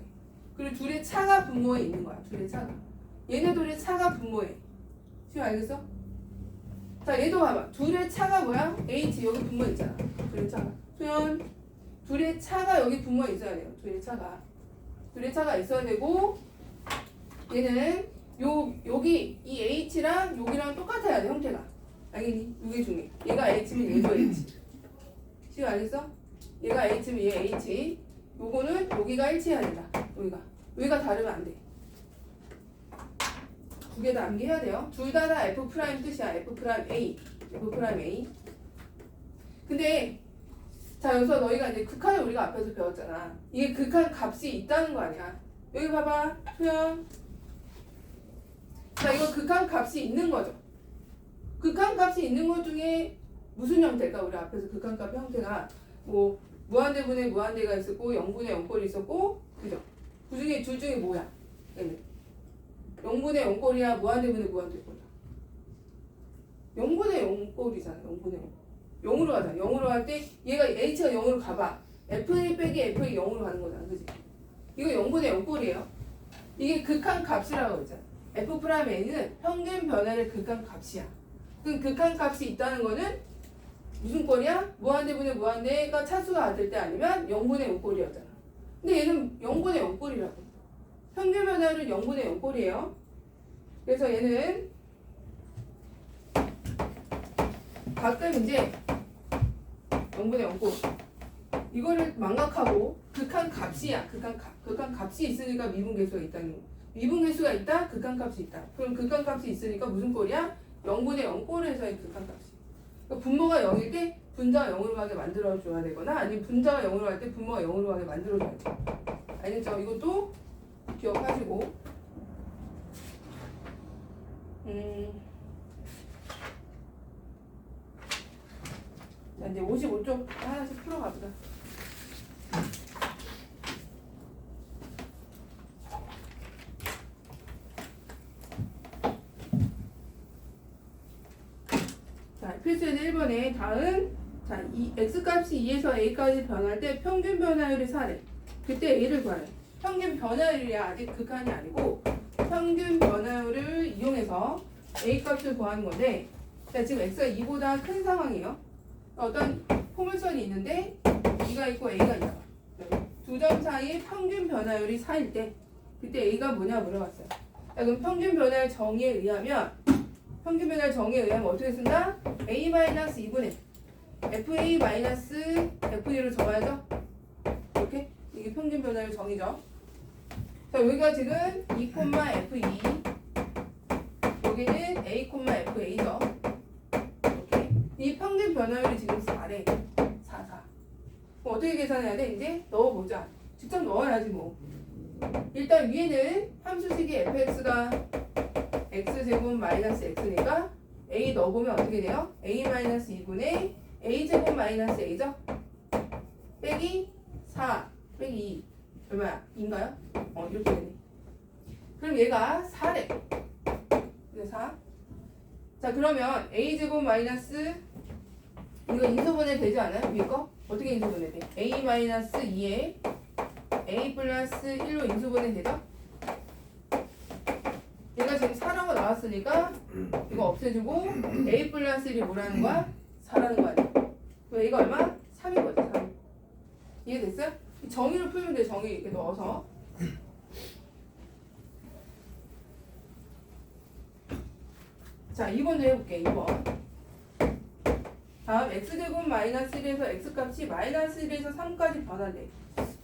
그리고 둘의 차가 분모에 있는 거야. 둘의 차가. 얘네들의 차가 분모에. 지금 알겠어? 자, 얘도 봐봐. 둘의 차가 뭐야? H 여기 분모 있잖아. 둘의 차가. 소연 둘의 차가 여기 분모에 있어야 돼요. 둘의 차가 있어야 되고 얘는 여기 이 H랑 여기랑 똑같아야 돼. 형태가. 알겠니? 이게 중요해. 얘가 H면 얘도 H. 지금 알겠어? 얘가 H면 얘 H. 요거는 여기가 일치해야 된다. 여기가 다르면 안 돼. 두 개 다 암기해야 돼요. 둘 다 F 프라임 뜻이야. F 프라임 A. 근데 자, 여기서 너희가 이제 극한을 우리가 앞에서 배웠잖아. 이게 극한 값이 있다는 거 아니야. 여기 봐봐. 표현. 자, 이거 극한 값이 있는 거죠. 극한 값이 있는 것 중에 무슨 형태일까? 우리 앞에서 극한 값 형태가 뭐 무한대분의 무한대가 있었고 0분의 0꼴이 있었고 그죠? 그 중에 둘 중에 뭐야? 얘는 0분의 0꼴이야 무한대분의 무한대꼴이야. 0분의 0꼴이잖아. 0분의 0. 0으로 가자. 0으로 갈 때 얘가 h가 0으로 가봐. fa 빼기 fa 0으로 가는 거잖아. 그지? 이거 0분의 0꼴이에요. 이게 극한 값이라고 했잖아. f'A는 평균 변화의 극한 값이야. 그럼 극한 값이 있다는 거는 무슨 꼴이야? 무한대분의 무한대가 차수가 같을 때 아니면 0분의 0꼴이었잖아. 근데 얘는 0분의 0꼴이라고. 평균 변화율은 0분의 0꼴이에요. 그래서 얘는 가끔 이제 0분의 0꼴 이거를 망각하고 극한 값이야. 극한 값이 있으니까 미분계수가 있다는 거. 미분계수가 있다? 극한값이 있다. 그럼 극한값이 있으니까 무슨 꼴이야? 0분의 0꼴에서의 극한값이. 그러니까 분모가 0일 때 분자가 0으로 가게 만들어줘야 되거나 아니면 분자가 0으로 갈 때 분모가 0으로 가게 만들어줘야 돼. 알겠죠? 이것도 기억하시고 자, 이제 55쪽 하나씩 풀어가보자. 필수에서 1번에 다음 자, 이 x값이 2에서 a까지 변할 때 평균 변화율의 사례. 그때 a를 구하래. 평균 변화율이야. 아직 극한이 아니고 평균 변화율을 이용해서 a값을 구하는 건데 자, 지금 x가 2보다 큰 상황이에요. 어떤 포물선이 있는데 2가 있고 a가 있다. 두 점 사이의 평균 변화율이 4일 때 그때 a가 뭐냐 물어봤어요. 자, 그럼 평균 변화율 정의에 의하면 어떻게 쓴다? a-2분의 fa-f2로 적어야죠. 이렇게 이게 평균 변화율 정의죠. 자, 여기가 지금 2,f2 여기는 a,fa죠. 이렇게 이 평균 변화율이 지금 4래. 4. 그럼 어떻게 계산해야 돼? 이제 넣어보자. 직접 넣어야지 뭐. 일단 위에는 함수식이 fx가 x제곱 마이너스 x니까 a 넣어보면 어떻게 돼요? a 마이너스 2분의 a제곱 마이너스 a죠? 빼기 4 빼기 2 얼마야? 2인가요? 이렇게 되네. 그럼 얘가 4래. 그래 4. 자 그러면 a제곱 마이너스 이거 인수분해 되지 않아요? 위에 거? 어떻게 인수분해 돼? a 마이너스 2에 a 플러스 1로 인수분해 되죠? 얘가 지금 4라고 나왔으니까 이거 없애주고 a 플러스 1이 뭐라는 거야? 4라는 거 아니야? 그럼 얘가 얼마? 3인 거지 3. 이해됐어요? 정의로 풀면 돼. 정의 이렇게 넣어서. 자 2번도 해볼게. 2번. 다음 x제곱 마이너스 1에서 x값이 마이너스 1에서 3까지 변하네.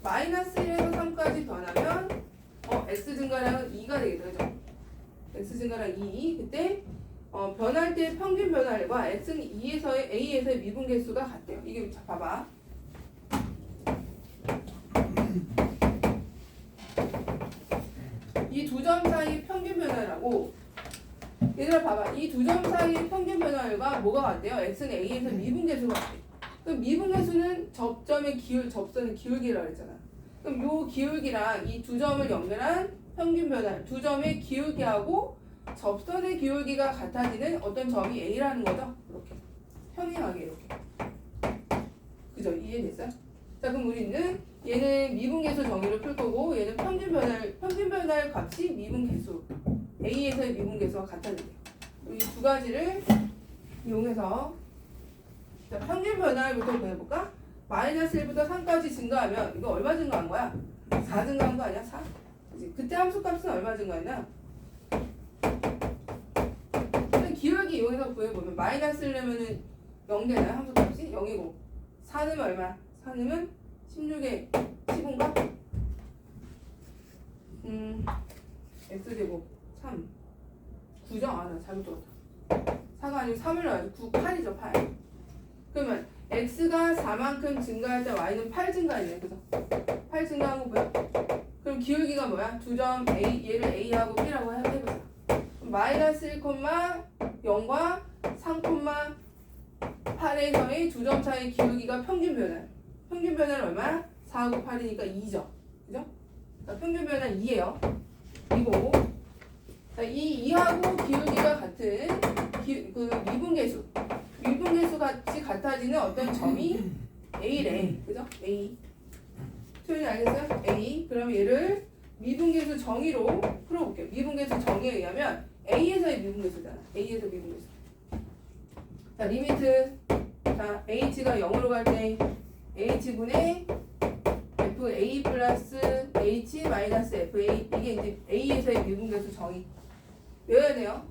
마이너스 1에서 3까지 변하면 x 증가량은 2가 되겠죠. 그죠? x 증가량 2. 그때 변할 때 평균 변화율과 x는 2에서의 a에서의 미분 개수가 같대요. 이게 자 봐봐. 이 두 점 사이 평균 변화율하고 얘들아 봐봐. 이 두 점 사이의 평균 변화율과 뭐가 같대요? x는 a에서 미분 개수가 같대. 그럼 미분 개수는 접점의 기울, 접선의 기울기라고 했잖아. 그럼 요 기울기랑 이 두 점을 연결한 평균 변화율, 두 점의 기울기하고 접선의 기울기가 같아지는 어떤 점이 a라는 거죠? 이렇게 평행하게 이렇게. 그죠? 이해됐어요? 자 그럼 우리는 얘는 미분 개수 정의로 풀 거고 얘는 평균 변화율 값이 미분 개수 a에서의 미분 개수가 같아진대요. 이 두 가지를 이용해서 자, 평균 변화율부터 보여볼까? 마이너스 1부터 3까지 증가하면 이거 얼마 증가한 거야? 4 증가한 거 아니야? 4? 그치? 그때 함수값은 얼마 증가했나? 기울기 이용해서 구해보면 마이너스 1이면은 0 되나요? 함수값이? 0이고 4 넣으면 얼마? 4 넣으면 16에 15인가? x제곱 3 9죠? 아 나 잘못 적었다. 4가 아니고 3을 넣어야지. 9, 8이죠 8. 그러면 x가 4만큼 증가할 때 y는 8 증가했네. 그죠? 8 증가한 거 뭐야? 그럼 기울기가 뭐야? 두 점 a, 얘를 a하고 b라고 해보자. 마이너스 1,0과 3,8에서의 두 점 차이 기울기가 평균 변화율. 평균 변화는 얼마야? 4하고 8이니까 2죠. 그죠? 자, 평균 변화는 2예요. 이고 자, 이 2하고 기울기가 같은 그 미분계수 같이 같아지는 어떤 점이 A래. 그죠? A. 표현이 알겠어요? A. 그럼 얘를 미분계수 정의로 풀어볼게요. 미분계수 정의에 의하면 A에서의 미분계수잖아. A에서 미분계수. 자, 리미트. 자, H가 0으로 갈 때 H분의 FA 플러스 H 마이너스 FA. 이게 이제 A에서의 미분계수 정의. 외워야 돼요.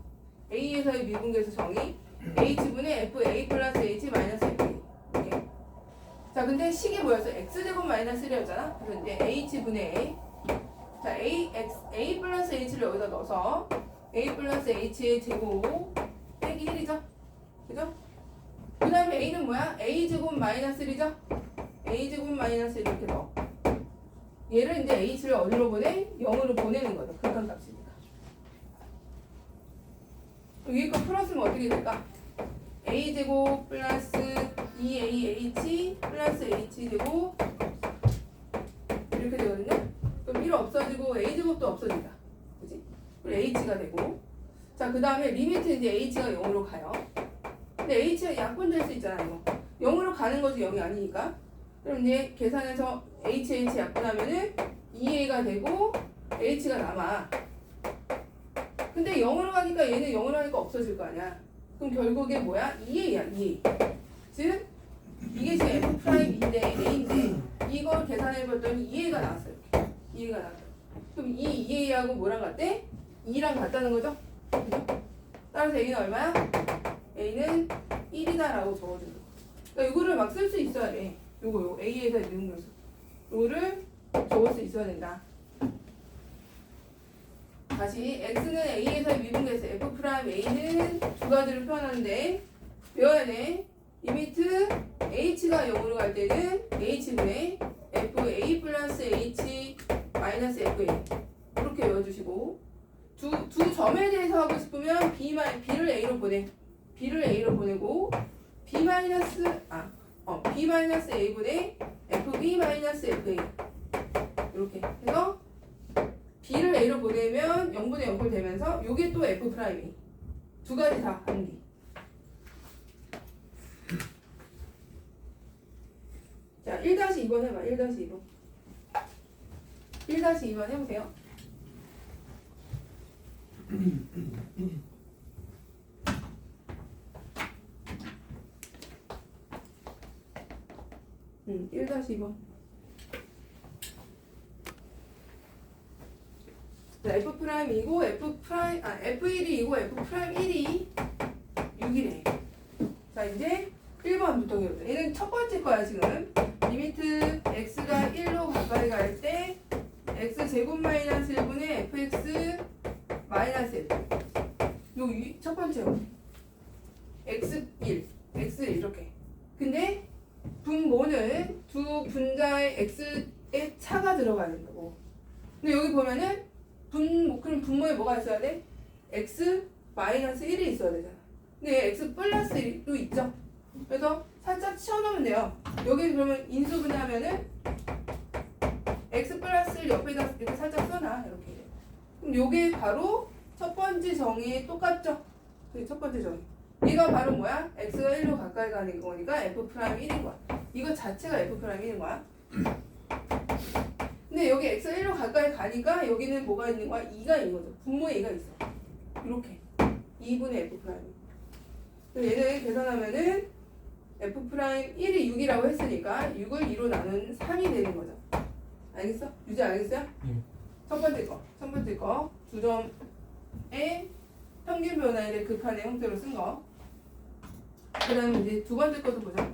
A에서의 미분계수 정의. H분의 FA 플러스 H 마이너스 FA. 이렇게. 자, 근데 식이 뭐였어? X제곱 마이너스 1이었잖아. 그래서 이제 H분의 A. 자, A 플러스 H를 여기다 넣어서 A 플러스 H의 제곱 빼기 1이죠. 그죠? 그 다음에 A는 뭐야? A제곱 마이너스 1이죠? A제곱 마이너스 1 이렇게 넣어. 얘를 이제 H를 어디로 보내? 0으로 보내는 거죠. 극한값이니까. 위에 거 풀었으면 어떻게 될까? A제곱 플러스 2AH 플러스 H제곱 이렇게 되거든요. 그럼 1 없어지고 A제곱도 없어진다. 그치? 그리고 H가 되고. 자, 그 다음에 리미트 이제 H가 0으로 가요. 근데 H가 약분될 수 있잖아, 이거. 0으로 가는 거지 0이 아니니까. 그럼 이제 계산해서 H 약분하면은 2A가 되고 H가 남아. 근데 0으로 가니까 얘는 0으로 가니까 없어질 거 아니야. 그럼 결국에 뭐야? 2A야, 2A. 즉, 이게 지금 F'인데, A인데, 이걸 계산해봤더니 2A가 나왔어요. 이렇게. 2A가 나왔어요. 그럼 이 2A하고 뭐랑 같대? 2랑 같다는 거죠? 그죠? 따라서 A는 얼마야? A는 1이다라고 적어주는 거. 그러니까 이거를 막 쓸 수 있어야 돼. 요거 A에서 미분 계수. 요거를 적을 수 있어야 된다. 다시 X는 A에서 미분 계수. F 프라임 A는 두 가지를 표현하는데 외워야 돼. 리미트 H가 0으로 갈 때는 H분의 FA 플러스 H 마이너스 FA 이렇게 외워주시고 두 점에 대해서 하고 싶으면 B를 A로 보내고 B-A분의 FB-FA 이렇게 해서 B를 A로 보내면 0분의 0꼴 되면서 요게 또 F'A 두 가지 다 암기. 자 1-2번 해봐. 1-2번 1-2번 해보세요. 응, 1-2번. F'이고 F1이고 F'1이 6이래. 자 이제 1번부터 해보자. 얘는 첫 번째 거야 지금. 리미트 x가 1로 가까이 갈 때 x제곱 마이너스 1분의 fx 마이너스 1. 요 첫 번째 거. x1, x1 이렇게. 근데 분모는 두 분자의 x의 차가 들어가야 된다고. 근데 여기 보면은 그럼 분모에 뭐가 있어야 돼? x 마이너스 1이 있어야 되잖아. 근데 x 플러스 1도 있죠. 그래서 살짝 치워놓으면 돼요. 여기 그러면 인수분해하면은 x 플러스 1 옆에다 이렇게 살짝 써놔. 이렇게. 그럼 요게 바로 첫 번째 정의 똑같죠? 그게 첫 번째 정의. 얘가 바로 뭐야? x가 1로 가까이 가는 거니까 f'1인 거야. 이거 자체가 f'1인 거야. 근데 여기 x가 1로 가까이 가니까 여기는 뭐가 있는 거야? 2가 있는 거죠. 분모에 2가 있어. 이렇게. 2분의 f'. 얘는 계산하면은 f'1이 6이라고 했으니까 6을 2로 나눈 3이 되는 거죠. 알겠어? 유지 알겠어요? 첫 번째 거. 두 점의 평균 변화를 극한의 형태로 쓴 거. 그 다음에 이제 두 번째 것도 보자.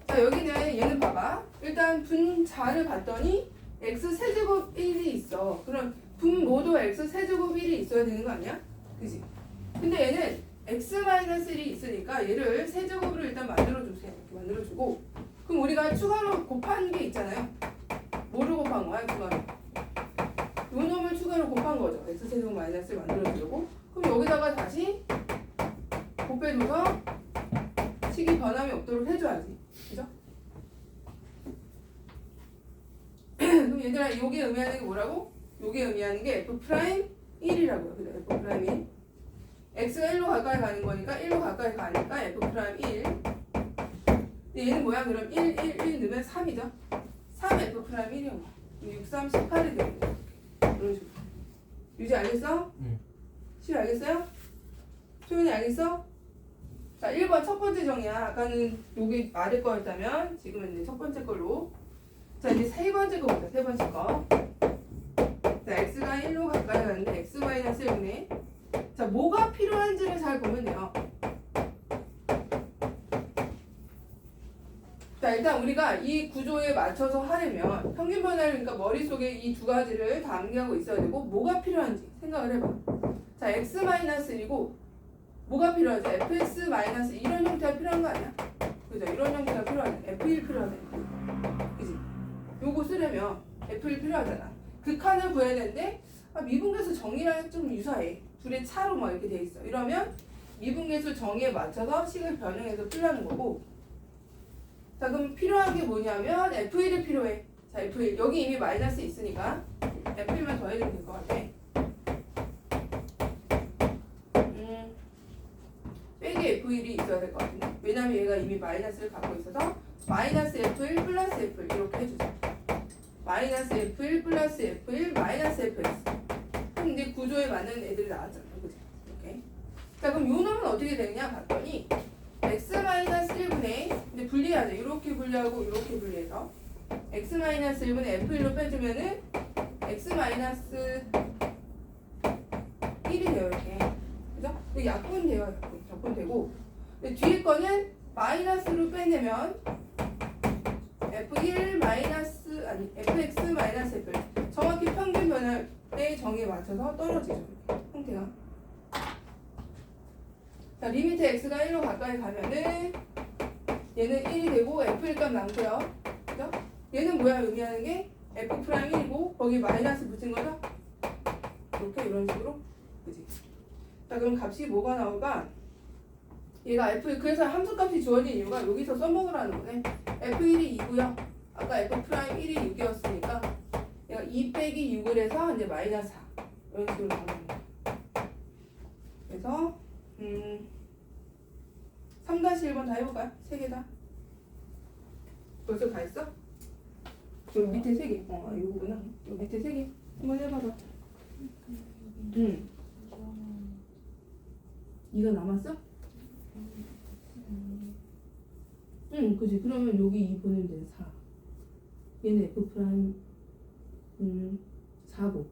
자, 여기는 얘는 봐봐. 일단 분자를 봤더니 x 세제곱 1이 있어. 그럼 분모도 x 세제곱 1이 있어야 되는 거 아니야? 그지? 근데 얘는 x-1이 있으니까 얘를 세제곱으로 일단 만들어주세요. 이렇게 만들어주고, 그럼 우리가 추가로 곱한 게 있잖아요. 뭐를 곱한 거야? 추가로. 요 놈을 추가로 곱한 거죠. x세제곱 마이너스를 만들어주려고. 그럼 여기다가 다시 곱해줘서 식이 변함이 없도록 해줘야지. 그죠? 그럼 얘들아, 요게 의미하는 게 뭐라고? 요게 의미하는 게 F'1이라고요. 그죠? F'1. x가 1로 가까이 가는 거니까 1로 가까이 가니까 F'1. 근데 얘는 뭐야? 그럼 1 넣으면 3이죠? 3F'1이요. 6, 3, 18이 되는 거야. 이런 식으로. 유지 알겠어? 시우 알겠어요? 소연이 알겠어? 자, 1번 첫 번째 정의야. 아까는 여기 아래 거였다면 지금은 이제 첫 번째 걸로. 자, 이제 세 번째 거 보자. 세 번째 거. 자, x가 1로 가까이 가는데 x-1분의. 자, 뭐가 필요한지를 잘 보면 돼요. 자, 일단 우리가 이 구조에 맞춰서 하려면 평균 변화를, 그러니까 머릿속에 이 두 가지를 다 암기하고 있어야 되고, 뭐가 필요한지 생각을 해봐. 자, x-1이고 뭐가 필요하지? fx- 이런 형태가 필요한 거 아니야? 그죠? 이런 형태가 필요하네. f1 필요하네. 그지? 요거 쓰려면 f1 필요하잖아. 극한을 구해야 되는데 미분계수 정의랑 좀 유사해. 둘의 차로 막 이렇게 돼 있어. 이러면 미분계수 정의에 맞춰서 식을 변형해서 풀라는 거고. 자, 그럼 필요한 게 뭐냐면 f1이 필요해. 자, f1 여기 이미 마이너스 있으니까 f1만 더해주면 될 것 같아. 빼기 f1이 있어야 될 것 같은데. 왜냐면 얘가 이미 마이너스를 갖고 있어서 마이너스 f1 플러스 f1 이렇게 해주자. 마이너스 f1 플러스 f1 마이너스 fx. 그럼 이제 구조에 맞는 애들이 나왔잖아. 그치? 이렇게. 자, 그럼 요 놈은 어떻게 되느냐 봤더니 x-1분의, 이제 분리하자. 이렇게 분리하고 이렇게 분리해서 x-1분의 f1로 빼주면은 x-1이 돼요. 이렇게. 그죠? 약분 돼요. 약분 되고. 뒤에 거는 마이너스로 빼내면 f1 마이너스, 아니 fx 마이너스 f1. 정확히 평균 변화의 정의에 맞춰서 떨어지죠. 형태가. 자, 리미트 x가 1로 가까이 가면은 얘는 1이 되고 F일 값 남고요. 그죠? 얘는 뭐야? 의미하는 게 F 프라임 1이고 거기 마이너스 붙인 거죠? 이렇게 이런 식으로. 그지? 자, 그럼 값이 뭐가 나올까? 얘가 F, 그래서 함수값이 주어진 이유가 여기서 써먹으라는 거네. F1이 2고요. 아까 F 프라임 1이 6이었으니까 얘가 2 빼기 6을 해서 이제 마이너스 4 이런 식으로 나오는 거예요. 그래서 3-1번 다 해볼까요? 3개 다. 벌써 다 했어? 여기 밑에 3개. 이거구나. 여기 밑에 3개. 한번 해봐봐. 이가 남았어? 그지. 그러면 여기 2 보내면 돼. 4. 얘는 F 프라임 4고.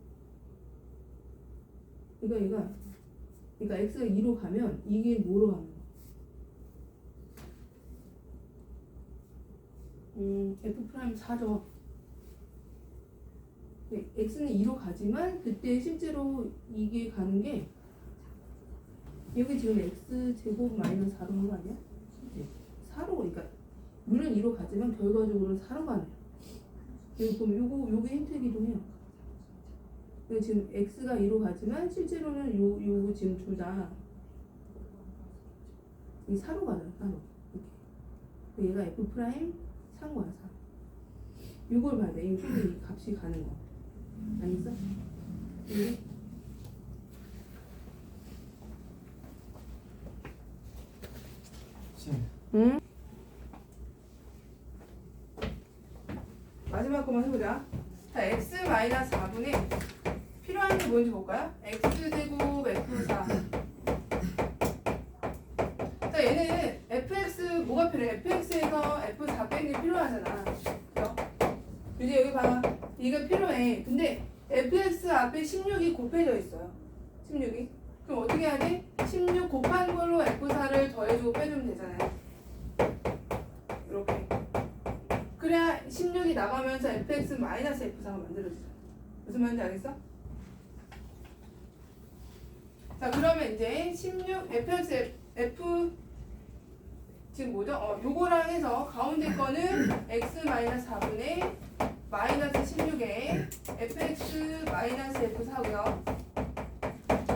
그러니까 x가 2로 가면 이게 뭐로 가는 거야? F 프라임 4죠. x는 2로 가지만 그때 실제로 이게 가는 게 여기 지금 x 제곱 마이너스 4로 한 거 아니야? 그치? 4로, 그러니까 물론 2로 가지만 결과적으로는 4로 가네요. 여기 보면 요게 힌트이기도 해요. 지금 x가 2로 가지만 실제로는 요거 지금 둘 다 이 4로 가잖아. 4로. 이렇게. 얘가 f 프라임 4인 거야. 4. 요걸 봐야 돼. 이 값이 가는 거. 아니겠어? 이게 응? 마지막 거만 해보자. 자, x 마이너스 4분의 필요한 게 뭔지 볼까요? x제곱 f4. 자, 얘는 fx 뭐가 필요해? fx에서 f4 빼는 게 필요하잖아. 그죠? 이제 여기 봐. 이거 필요해. 근데 fx 앞에 16이 곱해져 있어요. 16이. 그럼 어떻게 해야 돼? 16 곱한 걸로 f4를 더해주고 빼주면 되잖아요. 이렇게. 그래야 16이 나가면서 fx 마이너스 f4가 만들어지잖아. 무슨 말인지 알겠어? 자, 그러면 이제 16 fx f 지금 뭐죠? 요거랑 해서 가운데 거는 x 마이너스 4분의 마이너스 16에 fx 마이너스 f4고요.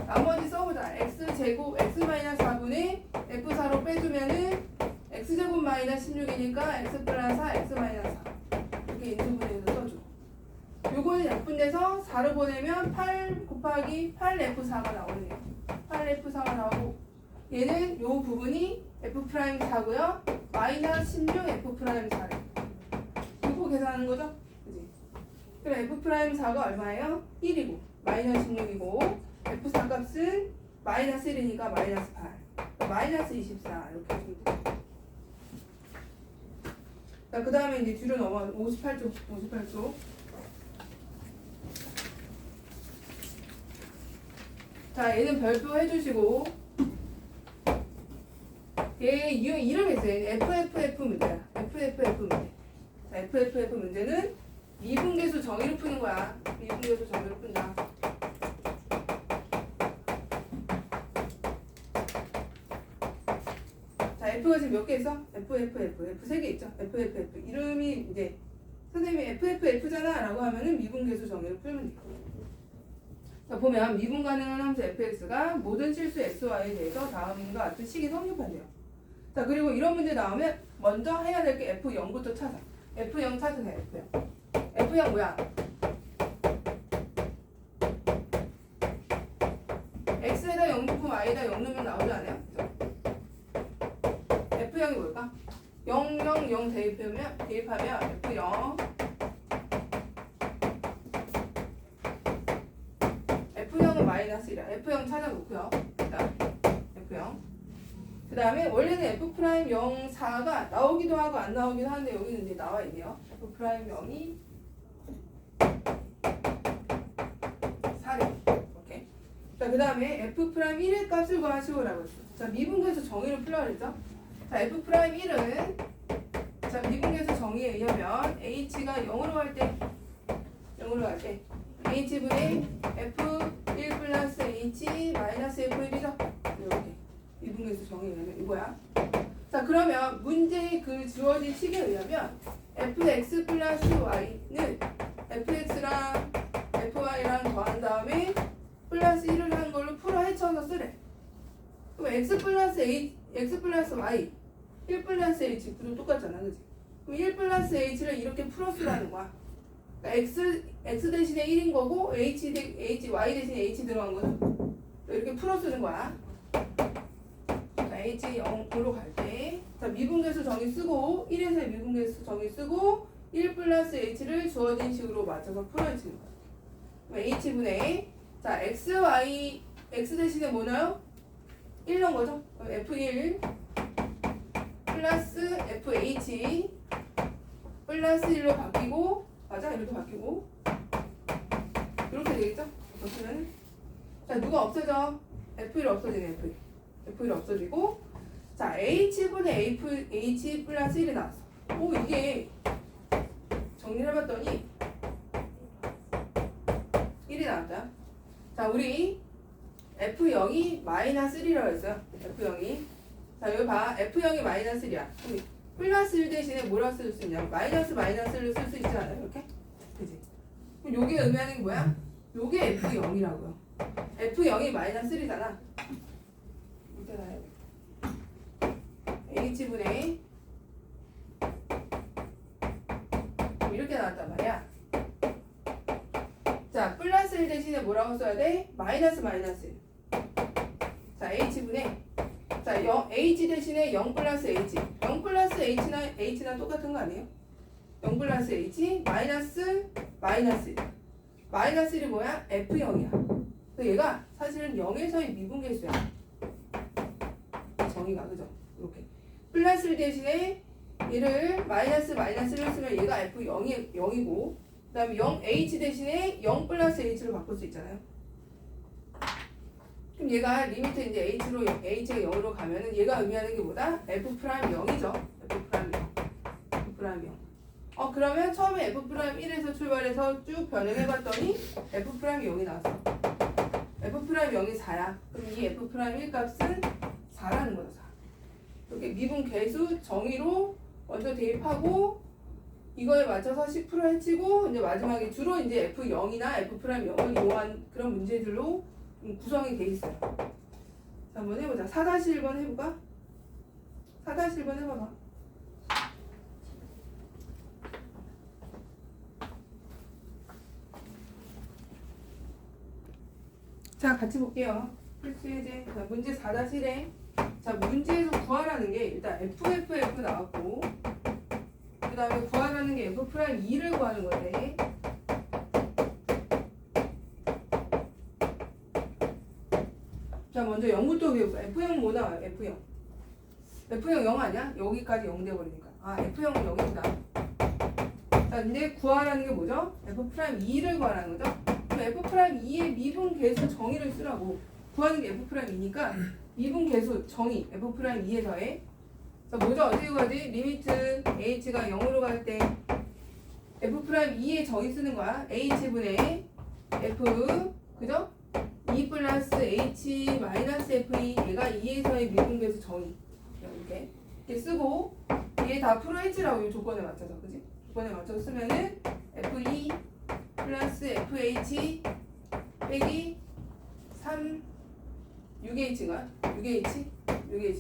나머지 써보자. x제곱 x 마이너스 4분의 f4로 빼주면은 x제곱 마이너스 16이니까 x 플러스 4 x 마이너스 4 이렇게 인수분해해서 써줘. 요거는 약분돼서 4로 보내면 8 곱하기 8f4가 나오네요. 8f4가 나오고 얘는 요 부분이 f'4고요. 마이너스 16 f'4래. 이거 계산하는 거죠? 그지? 그럼 f'4가 얼마예요? 1이고 마이너스 16이고 f4 값은 마이너스 1이니까 마이너스 8 마이너스 24 이렇게 해주면 돼요. 자, 그 다음에 이제 뒤로 넘어가 58쪽. 자, 얘는 별표 해주시고 얘 이름이 있어요. FFF 문제야. FFF 문제. 자, FFF 문제는 미분계수 정의를 푸는 거야. 미분계수 정의를 푼다. 자, F가 지금 몇 개 있어? FFF 3개 있죠? FFF 이름이 이제 선생님이 FFF잖아 라고 하면은 미분계수 정의를 풀면 돼. 자, 보면 미분 가능한 함수 fx가 모든 실수 xy에 대해서 다음과 같은 식이 성립한대요. 자, 그리고 이런 문제 나오면 먼저 해야 될 게 F0부터 찾아. F0 찾으세요. F0. F0 뭐야? x에다 0 넣고 y에다 0 넣으면 나오지 않아요? F0이 뭘까? 0, 0, 0 대입하면 F0 F0은 마이너스 1이야. F0 찾아놓고요. 일단 F0. 그 다음에 원래는 F'0 4가 나오기도 하고 안 나오기도 하는데 여기는 이제 나와 있네요. F'0이 4래. 오케이. 자, 그 다음에 F'1의 값을 구하시오라고 했어. 자, 미분계수 정의를 풀려고 했죠. 자, F'1은 자, 미분계수 정의에 의하면 H가 0으로 갈 때 H분의 F1 플러스 H 마이너스 F1이죠? 이렇게 미분계수 정의에 의하면 이거야. 자, 그러면 문제의 그 주어진 식에 의하면 fx 플러스 y는 fx랑 fy랑 더한 다음에 플러스 1을 한 걸로 풀어 헤쳐서 쓰래. 그럼 x 플러스 y 1 플러스 h 구도 똑같잖아, 그치? 그럼 1 플러스 h를 이렇게 풀어 쓰라는 거야. 그러니까 x 대신에 1인 거고 y 대신에 h 들어간 거는 이렇게 풀어 쓰는 거야. 자, h 0으로 갈 때, 자, 미분계수 정의 쓰고 1에서의 미분계수 정의 쓰고 1 플러스 h를 주어진 식으로 맞춰서 풀어주는 거야. 그럼 h분의 자, x 대신에 뭐 넣어요? 1 넣은 거죠? 그럼 f1 플러스 fh 플러스 1로 바뀌고, 맞아? 이렇게 바뀌고 이렇게 되겠죠? 그러면 자, 누가 없어져? f1 없어지네. f1 없어지고, 자, h분의 h 플러스 1이 나왔어. 오, 이게 정리를 해봤더니 1이 나왔다. 자, 우리 f0이 마이너스 1이라고 했어요. f0이. 자, 여기 봐. f0이 마이너스 1이야. 플러스 1 대신에 뭐라고 쓸 수 있냐? 마이너스를 쓸 수 있지 않아요? 이렇게? 그지? 그럼 요게 의미하는 게 뭐야? 요게 f0이라고요. f0이 마이너스 1이잖아. 이렇게 나요. h분의 이렇게 나왔단 말이야. 자, 플러스 1 대신에 뭐라고 써야 돼? 마이너스 1. 자, h분의 자, h 대신에 0 플러스 h. 0 플러스 h나 똑같은 거 아니에요? 0 플러스 h 마이너스 1. 마이너스 1이 뭐야? f0이야. 그래서 얘가 사실은 0에서의 미분계수야. 정의가, 그죠? 이렇게. 플러스 1 대신에 얘를 마이너스를 쓰면 얘가 f0이고, 그 다음에 0h 대신에 0 플러스 h로 바꿀 수 있잖아요. 그럼 얘가 리미트 이제 h가 0으로 가면은 얘가 의미하는 게 뭐다? f'0이죠. f'0. 그러면 처음에 f'1에서 출발해서 쭉 변형해봤더니 f'0이 나왔어. f'0이 4야. 그럼 이 f'1 값은 4라는 거죠. 4. 이렇게 미분 계수 정의로 먼저 대입하고 이거에 맞춰서 10% 해치고 이제 마지막에 주로 이제 f0이나 f'0을 이용한 그런 문제들로 구성이 돼 있어요. 자, 한번 해보자. 4-1번 해볼까? 4-1번 해봐봐. 자, 같이 볼게요. 필수예제. 자, 문제 4-1에 자, 문제에서 구하라는 게 일단 FFF 나왔고, 그 다음에 구하라는 게 F'2를 구하는 건데, 자, 먼저 0부터 배워봐. F0 뭐 나와요? F0. F0 0 아니야? 여기까지 0 돼버리니까. 아, F0은 0이구나. 자, 근데 구하라는 게 뭐죠? F'2를 구하라는 거죠? 그럼 F'2의 미분 계수 정의를 쓰라고. 구하는 게 F'2니까 미분 계수 정의 F'2에 더해. 자, 뭐죠? 어떻게 구하지? 리미트 h가 0으로 갈 때 F'2의 정의 쓰는 거야. h분의 f, 그죠? 2 플러스 h 마이너스 f2 얘가 2에서의 미분계수 정의 이렇게 쓰고 얘 다 풀어 h라고 이 조건에 맞춰서, 그지? 조건에 맞춰서 쓰면은 f2 플러스 fh 빼기 3 6h가 6h 이렇게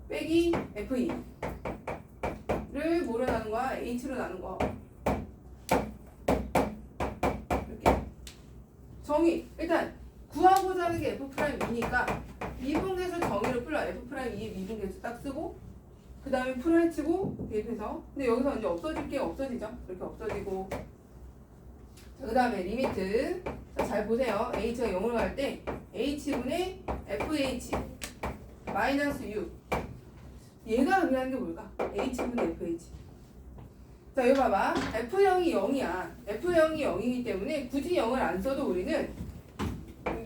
빼기 f2를 뭐로 나눈 거야? h로 나눈 거. 정의 일단 구하고자 하는 게 F'2니까 미분계수 정의로 풀러 F'2의 미분계수 딱 쓰고 그 다음에 풀어 헤치고 대입해서 근데 여기서 이제 없어질 게 없어지죠. 이렇게 없어지고 자, 그 다음에 리미트 자, 잘 보세요. h가 0으로 갈 때 h분의 fh 마이너스 6 얘가 의미하는 게 뭘까? h분의 fh 자, 여기 봐봐. F0이 0이야. F0이 0이기 때문에 굳이 0을 안 써도 우리는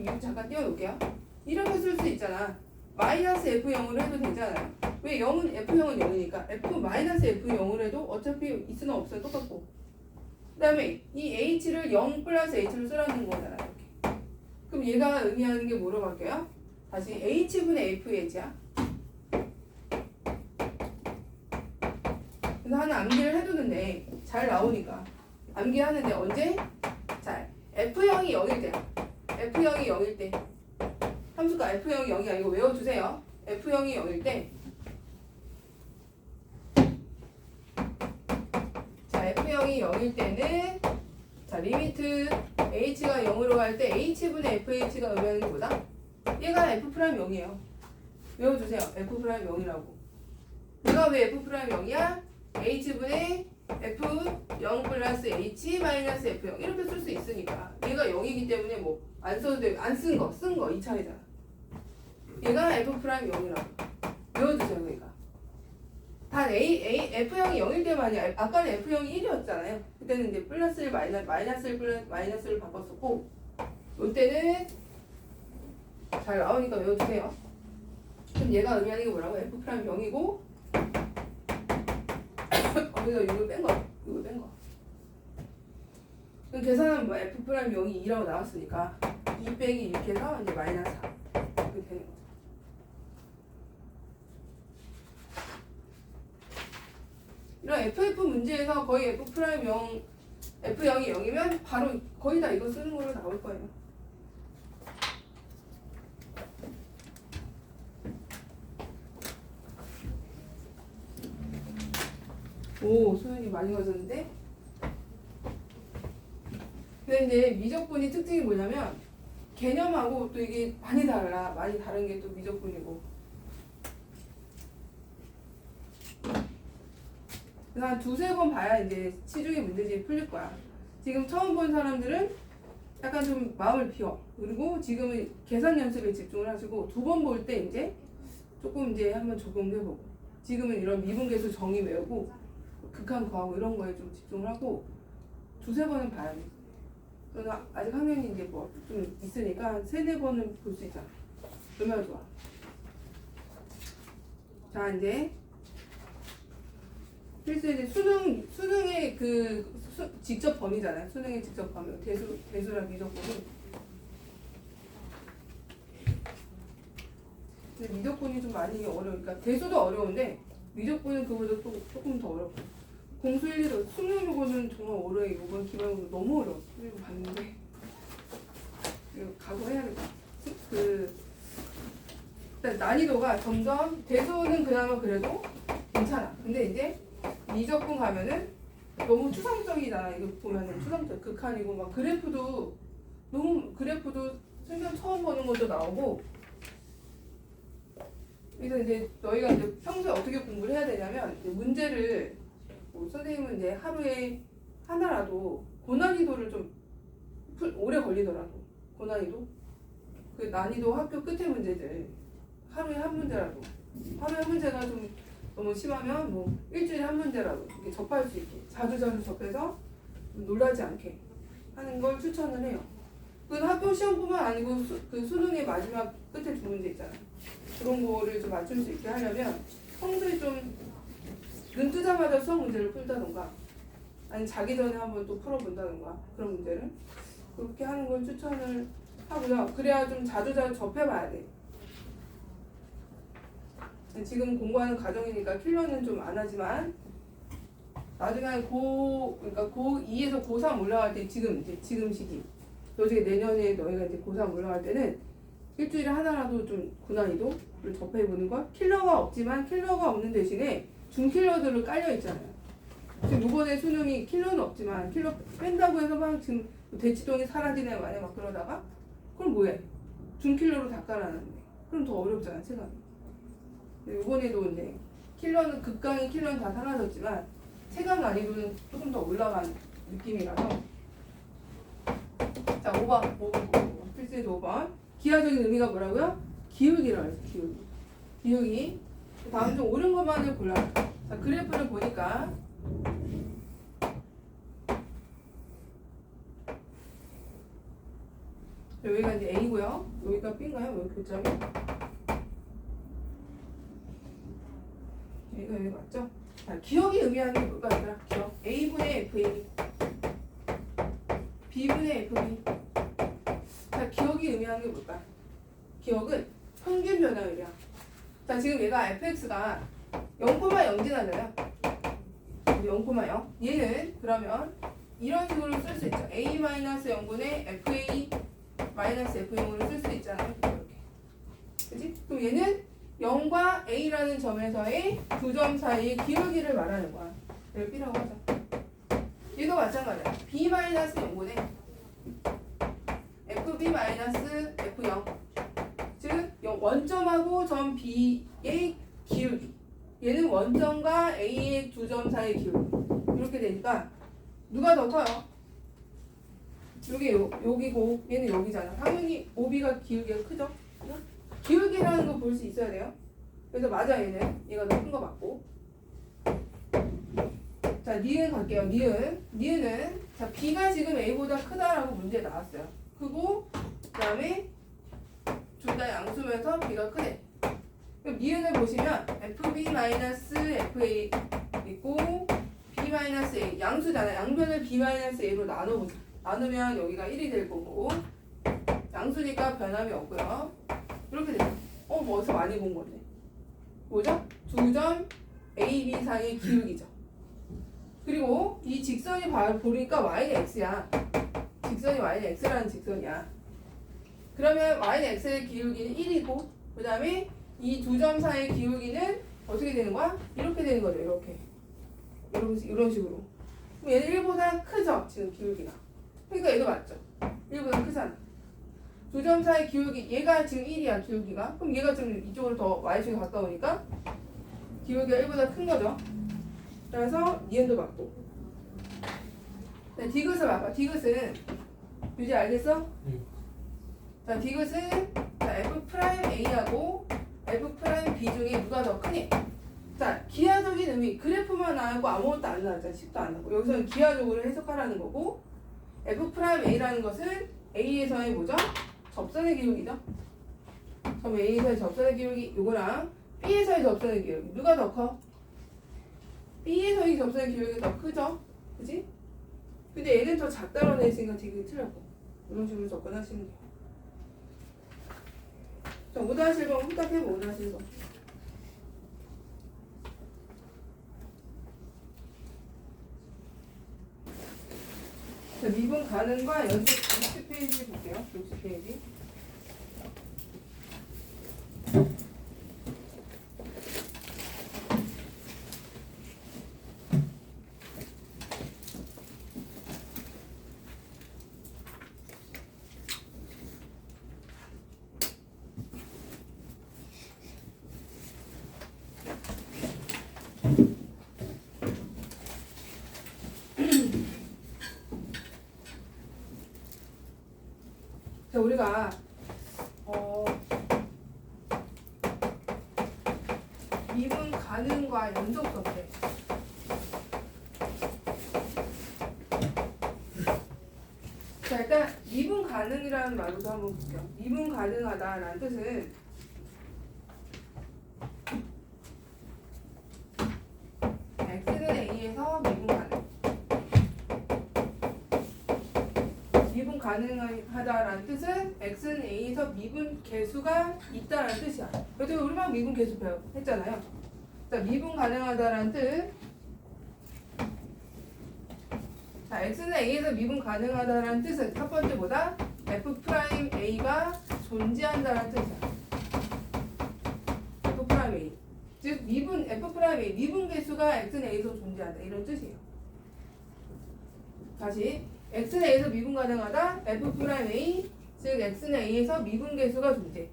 이거 잠깐 띄워놓을게요. 이렇게 쓸 수 있잖아. 마이너스 F0으로 해도 되잖아요. 왜 F0은 0이니까 F-F0으로 해도 어차피 있으나 없으나 똑같고 그 다음에 이 H를 0 플러스 H로 쓰라는 거잖아. 이렇게. 그럼 얘가 의미하는 게 뭐로 바뀌어요? 다시 H분의 FH야. 하나 암기를 해두는데 잘 나오니까 암기하는데 언제? 자, F0이 0일 때야. F0이 0일 때 함수가 F0이 0이 아니고 외워주세요. F0이 0일 때 자, F0이 0일 때는 자, 리미트 H가 0으로 갈 때 H분의 FH가 의미하는 게 뭐다? 얘가 F'0이에요. 외워주세요. F'0이라고. 얘가 왜 F'0이야? H분의 F0 플러스 H 마이너스 F0 이렇게 쓸 수 있으니까 얘가 0이기 때문에 뭐 안 써도 되고 안 쓴 거 이 차이잖아. 얘가 F'0이라고. 외워주세요. 그러니까 단 F0이 0일 때만이야. 아까는 F0이 1이었잖아요. 그때는 이제 플러스를 마이너스를 바꿨었고 이때는 잘 나오니까 외워주세요. 그럼 얘가 의미하는 게 뭐라고? F'0이고 거기서 이걸 뺀 거. 그럼 계산하면 뭐 F'0이 2라고 나왔으니까 2 빼기 이렇게 해서 이제 마이너스 4 이렇게 되는 거죠. 이런 FF 문제에서 거의 F'0 F0이 0이면 바로 거의 다 이거 쓰는 걸로 나올 거예요. 오, 소연이 많이 가졌는데? 근데 이제 미적분이 특징이 뭐냐면 개념하고 또 이게 많이 달라. 많이 다른 게 또 미적분이고. 그래서 한 두세 번 봐야 이제 시중의 문제집이 풀릴 거야. 지금 처음 본 사람들은 약간 좀 마음을 비워. 그리고 지금은 계산 연습에 집중을 하시고 두 번 볼 때 이제 조금 이제 한번 적용해보고 지금은 이런 미분계수 정의 외우고 극한 과학 이런 거에 좀 집중을 하고 두세 번은 봐야 돼. 저는 아직 학년이 이제 뭐 좀 있으니까 세네 번은 볼 수 있잖아. 얼마나 좋아. 자, 이제 필수 이제 수능의 직접 범위잖아요. 수능의 직접 범위. 대수랑 미적분이. 근데 미적분이 좀 많이 어려우니까 대수도 어려운데 미적분은 그보다 또 조금 더 어렵고. 공수 1, 2도 수능 요거는 정말 어려워요. 이번 기말고사 너무 어려워. 이거 봤는데 이거 각오해야겠다. 일단 난이도가 점점 대수는 그나마 그래도 괜찮아. 근데 이제 미적분 가면은 너무 추상적이잖아. 이거 보면은 추상적 극한이고 막 그래프도 생전 처음 보는 것도 나오고. 그래서 이제 너희가 이제 평소에 어떻게 공부를 해야 되냐면 이제 문제를 뭐 선생님은 이제 하루에 하나라도 고난이도를 좀 오래 걸리더라도 고난이도 그 난이도 학교 끝에 문제들 하루에 한 문제라도 하루에 한 문제가 좀 너무 심하면 뭐 일주일에 한 문제라도 이렇게 접할 수 있게 자주 접해서 놀라지 않게 하는 걸 추천을 해요. 그건 학교 시험뿐만 아니고 그 수능의 마지막 끝에 두 문제 있잖아요. 그런 거를 좀 맞출 수 있게 하려면 평소에 좀 눈 뜨자마자 수학 문제를 풀다던가 아니 자기 전에 한번 또 풀어본다던가 그런 문제를 그렇게 하는 걸 추천을 하고요. 그래야 좀 자주 접해봐야 돼. 지금 공부하는 과정이니까 킬러는 좀 안 하지만 나중에 그러니까 고2에서 고3 올라갈 때 지금 시기 나중에 내년에 너희가 이제 고3 올라갈 때는 일주일에 하나라도 좀 고난이도를 접해보는 거. 킬러가 없지만 킬러가 없는 대신에 중킬러들을 깔려 있잖아요. 지금 이번에 수능이 킬러는 없지만 킬러 뺀다고 해서 막 지금 대치동이 사라지네 만약 막 그러다가 그럼 뭐해? 중킬러로 다 깔아놨는데 그럼 더 어렵잖아 체감이. 이번에도 이제 킬러는 극강의 킬러는 다 사라졌지만 체감 난이도는 조금 더 올라간 느낌이라서. 자, 5번 필수에서 5번 기하적인 의미가 뭐라고요? 기울기라고 했어요. 기울기. 다음 좀 옳은 것만을 골라요. 자, 그래프를 보니까 여기가 이제 A고요. 여기가 B인가요? 여기 교점이? 여기 맞죠? 자, 기억이 의미하는 게 뭘까? 얘들아? 기억. A분의 FA B분의 FB. 자, 기억이 의미하는 게 뭘까? 기억은 평균 변화율이야. 자, 지금 얘가 fx가 0,0 지나잖아요. 0,0. 얘는 그러면 이런 식으로 쓸 수 있죠. a-0분의 fa-f0으로 쓸 수 있잖아요. 이렇게. 그치? 그럼 얘는 0과 a라는 점에서의 두 점 사이의 기울기를 말하는 거야. 얘를 b라고 하자. 얘도 마찬가지야. b-0분의 fb-f0. 즉 원점하고 점 b의 기울기. 얘는 원점과 a의 두 점 사이의 기울기. 이렇게 되니까 누가 더 커요? 여기고 얘는 여기잖아. 당연히 OB가 기울기가 크죠? 기울기라는 거 볼 수 있어야 돼요. 그래서 맞아, 얘가 더 큰 거 맞고. 자, 니은 갈게요. 니은은 자, B가 지금 A보다 크다라고 문제에 나왔어요. 크고 그다음에 둘 다 양수면서 B가 크네. 그럼 니은을 보시면 FB-FA 있고 B-A 양수잖아. 양변을 B-A로 나누면 여기가 1이 될 거고 양수니까 변함이 없고요. 이렇게 돼요. 뭐 어디서 많이 본 건데. 뭐죠? 두 점 A, B 사이의 기울기죠. 그리고 이 직선이 보니까 y는 x야. 직선이 y는 x라는 직선이야. 그러면 y는 x의 기울기는 1이고 그 다음에 이 두 점 사이의 기울기는 어떻게 되는 거야? 이렇게 되는 거죠. 이렇게. 이런 식으로. 그럼 얘는 1보다 크죠? 지금 기울기가. 그러니까 얘도 맞죠? 1보다 크잖아. 두 점 사이 기울기, 얘가 지금 1이야, 기울기가. 그럼 얘가 지금 이쪽으로 더 y쪽에 가까우니까 기울기가 1보다 큰 거죠. 그래서 니은도 맞고. 자, 디귿을 봐봐. 디귿은 유지 알겠어? 자, 디귿은 자, F'A하고 F'B 중에 누가 더 크니? 자, 기하적인 의미, 그래프만 나오고 아무것도 안 나왔잖아. 10도 안 나오고. 여기서는 기하적으로 해석하라는 거고 F'A라는 것은 A에서의 뭐죠? 접선의 기울기죠. 그럼 A에서의 접선의 기울기 요거랑 B에서의 접선의 기울기 누가 더 커? B에서의 접선의 기울기가 더 크죠? 그치? 근데 얘는 더 작다고 내있으니까 되게 틀렸고 이런 식으로 접근하시면 돼요. 자, 5-1번 후딱 해봐. 5-1번 자, 미분 가능과 연습 60페이지 볼게요. 60페이지. 자, 우리가 미분 가능과 연속성 때 자, 일단 미분 가능이라는 말부터 한번 볼게요. 미분 가능하다라는 뜻은 x는 a에서 미분 가능. 미분 가능하다라는 뜻은 x는 a에서 미분 개수가 있다라는 뜻이야. 그래도 우리만 미분 개수 했잖아요. 자, 미분 가능하다라는 뜻. 자, x는 a에서 미분 가능하다라는 뜻은 첫 번째보다 f'a가 존재한다라는 뜻이야. f'a. 즉 미분 f'a 미분 개수가 x는 a에서 존재한다 이런 뜻이에요. 다시 x는 a에서 미분 가능하다 f'a 즉 x는 a에서 미분 개수가 존재.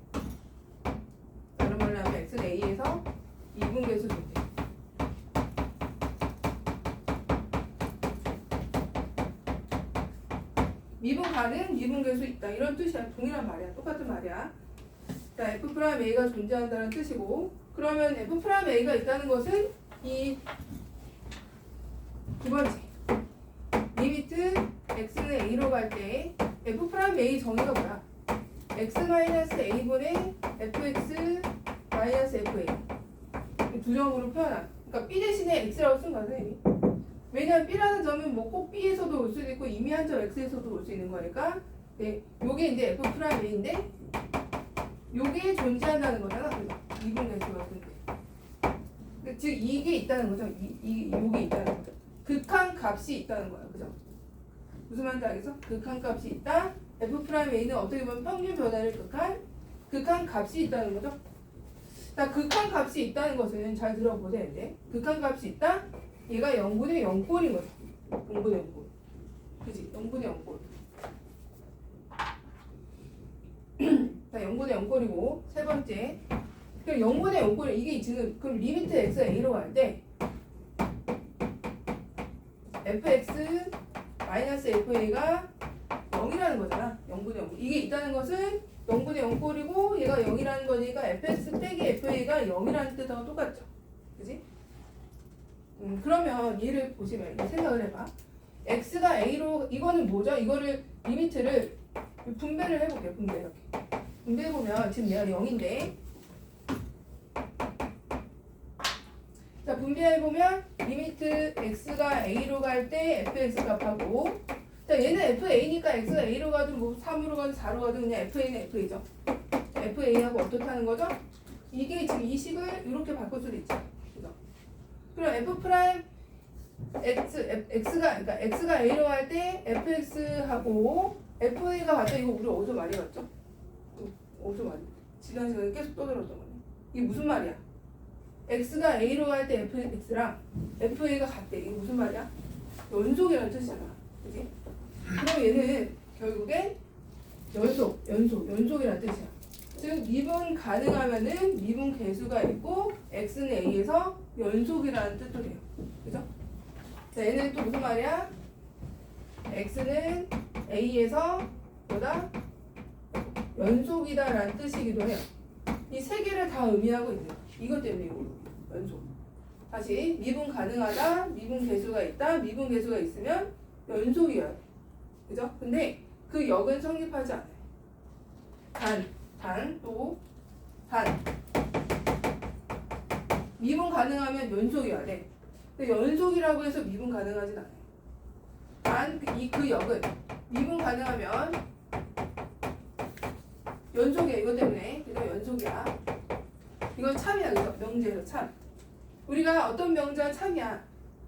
다른 말로 하면 x는 a에서 미분 개수 존재. 미분 가능, 미분 개수 있다 이런 뜻이야. 동일한 말이야. 똑같은 말이야. 자, f'a가 존재한다는 뜻이고 그러면 f'a가 있다는 것은 이 두 번째 리미트 x는 a로 갈 때 f'a 정의가 뭐야? x-a분의 fx-fa 두 점으로 표현한. 그러니까 b 대신에 x라고 쓴 거야, 선생님이. 왜냐면 b라는 점은 뭐 꼭 b에서도 올 수도 있고 이미 한 점 x에서도 올 수 있는 거니까. 네, 요게 이제 f'a인데 요게 존재한다는 거잖아. 그죠? 미분 개수가 존재. 즉 이게 있다는 거죠. 요게 있다는 거죠. 극한 값이 있다는 거야. 그죠? 무슨 말인지 알겠어? 극한 값이 있다. F'A는 어떻게 보면 평균 변화를 극한 값이 있다는 거죠. 자, 극한 값이 있다는 것은 잘 들어보세요. 이제 극한 값이 있다. 얘가 0분의 0꼴인 거죠. 0분의 0꼴. 그지? 0분의 0꼴. 자, 0분의 0꼴이고 세 번째. 그럼 0분의 0꼴이 이게 지금 그럼 리미트 x가 a로 갈 때 fx 마이너스 fa가 0이라는 거잖아. 0분의 0. 이게 있다는 것은 0분의 0꼴이고 얘가 0이라는 거니까 fx 빼기 fa가 0이라는 뜻하고 똑같죠. 그지? 그러면 얘를 보시면 생각을 해봐. x가 a로 이거는 뭐죠? 이거를 리미트를 분배를 해볼게요. 분배 이렇게. 분배해보면 지금 얘가 0인데 자 분배해보면 리미트 x가 a로 갈 때 fx 값하고 자 얘는 fa니까 x가 a로 가든 뭐 3으로 가든 4로 가든 그냥 fa는 fa죠. fa하고 어떻다는 거죠? 이게 지금 이 식을 이렇게 바꿀 수도 있죠. 그죠? 그럼 f 프라임 x가 그러니까 x가 a로 갈 때 fx하고 fa가 맞죠? 이거 우리 어디서 많이 봤죠? 어디서 많이 지난 시간에 계속 떠들었던 거네. 이게 무슨 말이야? x가 a로 갈 때 fx랑 fa가 같대. 이게 무슨 말이야? 연속이라는 뜻이잖아. 그지? 그럼 얘는 결국엔 연속이라는 뜻이야. 즉 미분 가능하면은 미분 개수가 있고 x는 a에서 연속이라는 뜻도 돼요. 그죠? 자, 얘는 또 무슨 말이야? x는 a에서 보다 연속이다라는 뜻이기도 해요. 이 세 개를 다 의미하고 있는 거야. 이것 때문에 이거 연속. 다시 미분 가능하다, 미분 개수가 있다, 미분 개수가 있으면 연속이어야 돼. 그죠? 근데 그 역은 성립하지 않아요. 단. 미분 가능하면 연속이어야 돼. 근데 연속이라고 해서 미분 가능하진 않아요. 단 그 역은 미분 가능하면 연속이야. 이것 때문에 그래서 연속이야. 이건 참이야. 그래서 명제에서 참. 우리가 어떤 명제가 참이야.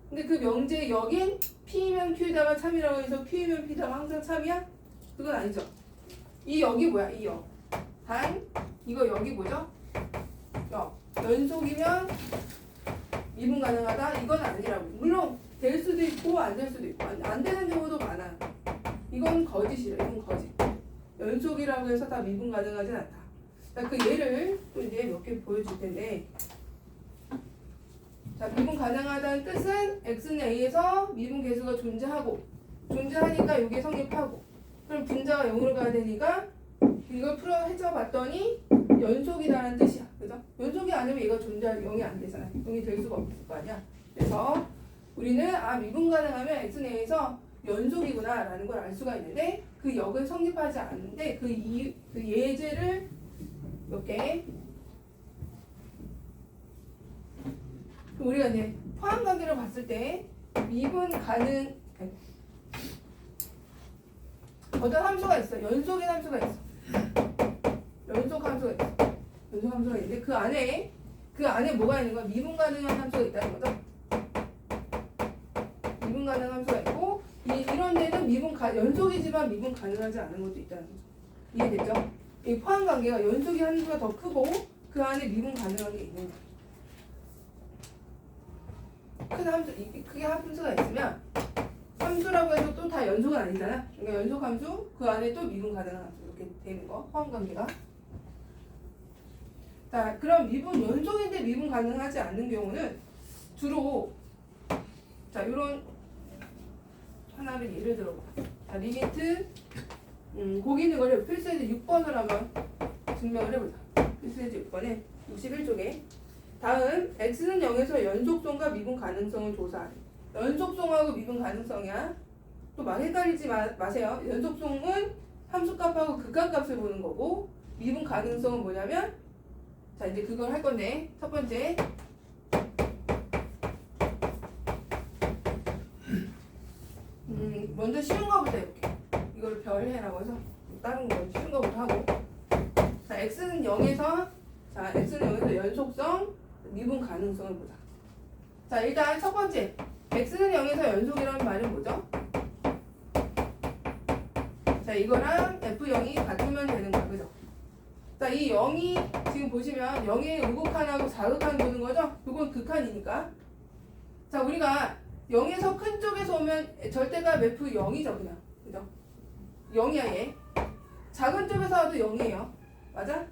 근데 그 명제의 역인 P면 Q에다가 참이라고 해서 Q면 P다가 항상 참이야? 그건 아니죠. 이 역이 뭐야? 이 역. 단 이거 역이 뭐죠? 역. 연속이면 미분 가능하다? 이건 아니라고. 물론 될 수도 있고 안 될 수도 있고 안 되는 경우도 많아. 이건 거짓이래. 이건 거짓. 연속이라고 해서 다 미분 가능하진 않다. 자, 그 예를 또 이제 몇 개 보여줄 텐데 자, 미분 가능하다는 뜻은 x는 a에서 미분 개수가 존재하니까 이게 성립하고 그럼 분자가 0으로 가야 되니까 이걸 풀어 해줘봤더니 연속이라는 뜻이야. 그죠? 연속이 아니면 얘가 존재할 0이 안 되잖아. 0이 될 수가 없을 거 아니야. 그래서 우리는 미분 가능하면 x는 a에서 연속이구나 라는 걸 알 수가 있는데 그 역은 성립하지 않는데 그 예제를 몇 개 우리가 이제 포함 관계를 봤을 때 미분 가능 어떤 함수가 있어. 연속인 함수가 있어. 연속 함수가 있는데 그 안에 뭐가 있는 거야? 미분 가능한 함수가 있다는 거죠. 미분 가능한 함수가 있고 이런 데는 연속이지만 미분 가능하지 않은 것도 있다는 거죠. 이해됐죠? 이 포함 관계가 연속이 함수가 더 크고 그 안에 미분 가능한 게 있는 거예요. 크게 함수가 있으면 함수라고 해서 또 다 연속은 아니잖아. 그러니까 연속 함수 그 안에 또 미분 가능한 함수 이렇게 되는 거 포함 관계가. 자, 그럼 연속인데 미분 가능하지 않는 경우는 주로 자 이런 하나를 예를 들어봐. 자, 리미트 거기 있는 거를 필수에서 6번을 한번 증명을 해보자. 필수에서 6번에 61쪽에 다음 x는 0에서 연속성과 미분 가능성을 조사하래. 연속성하고 미분 가능성이야. 또 막 헷갈리지 마세요. 연속성은 함수값하고 극한값을 보는 거고 미분 가능성은 뭐냐면 자 이제 그걸 할 건데 첫 번째 먼저 쉬운 거부터 해볼게. 이걸 별해라고 해서 다른 거 쉬운 거부터 하고 자 x는 0에서 연속성 미분 가능성을 보자. 자, 일단 첫 번째 x는 0에서 연속이라는 말은 뭐죠? 자, 이거랑 f0이 같으면 되는 거야, 그죠? 자, 이 0이 지금 보시면 0의 우극한하고 자극한 보는 거죠? 이건 극한이니까. 자, 우리가 0에서 큰 쪽에서 오면 절대값 f0이죠, 그냥. 그죠? 0이야, 얘. 작은 쪽에서 와도 0이에요. 맞아?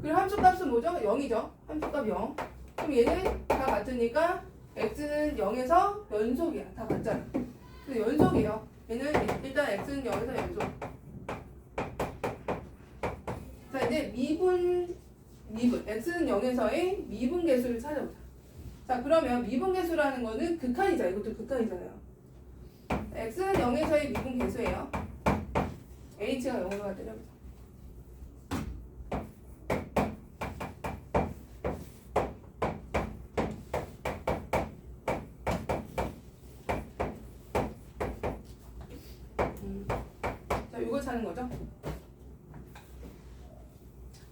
그리고 함수값은 뭐죠? 0이죠. 함수값 0. 그럼 얘는 다 같으니까 x는 0에서 연속이야. 다 같잖아. 근데 연속이에요. 얘는 일단 x는 0에서 연속. 자, 이제 미분 x는 0에서의 미분계수를 찾아보자. 자, 그러면 미분계수라는 거는 극한이잖아. 이것도 극한이잖아요. x는 0에서의 미분계수예요. h가 0으로 가더라고요. 자, 이거 찾는 거죠.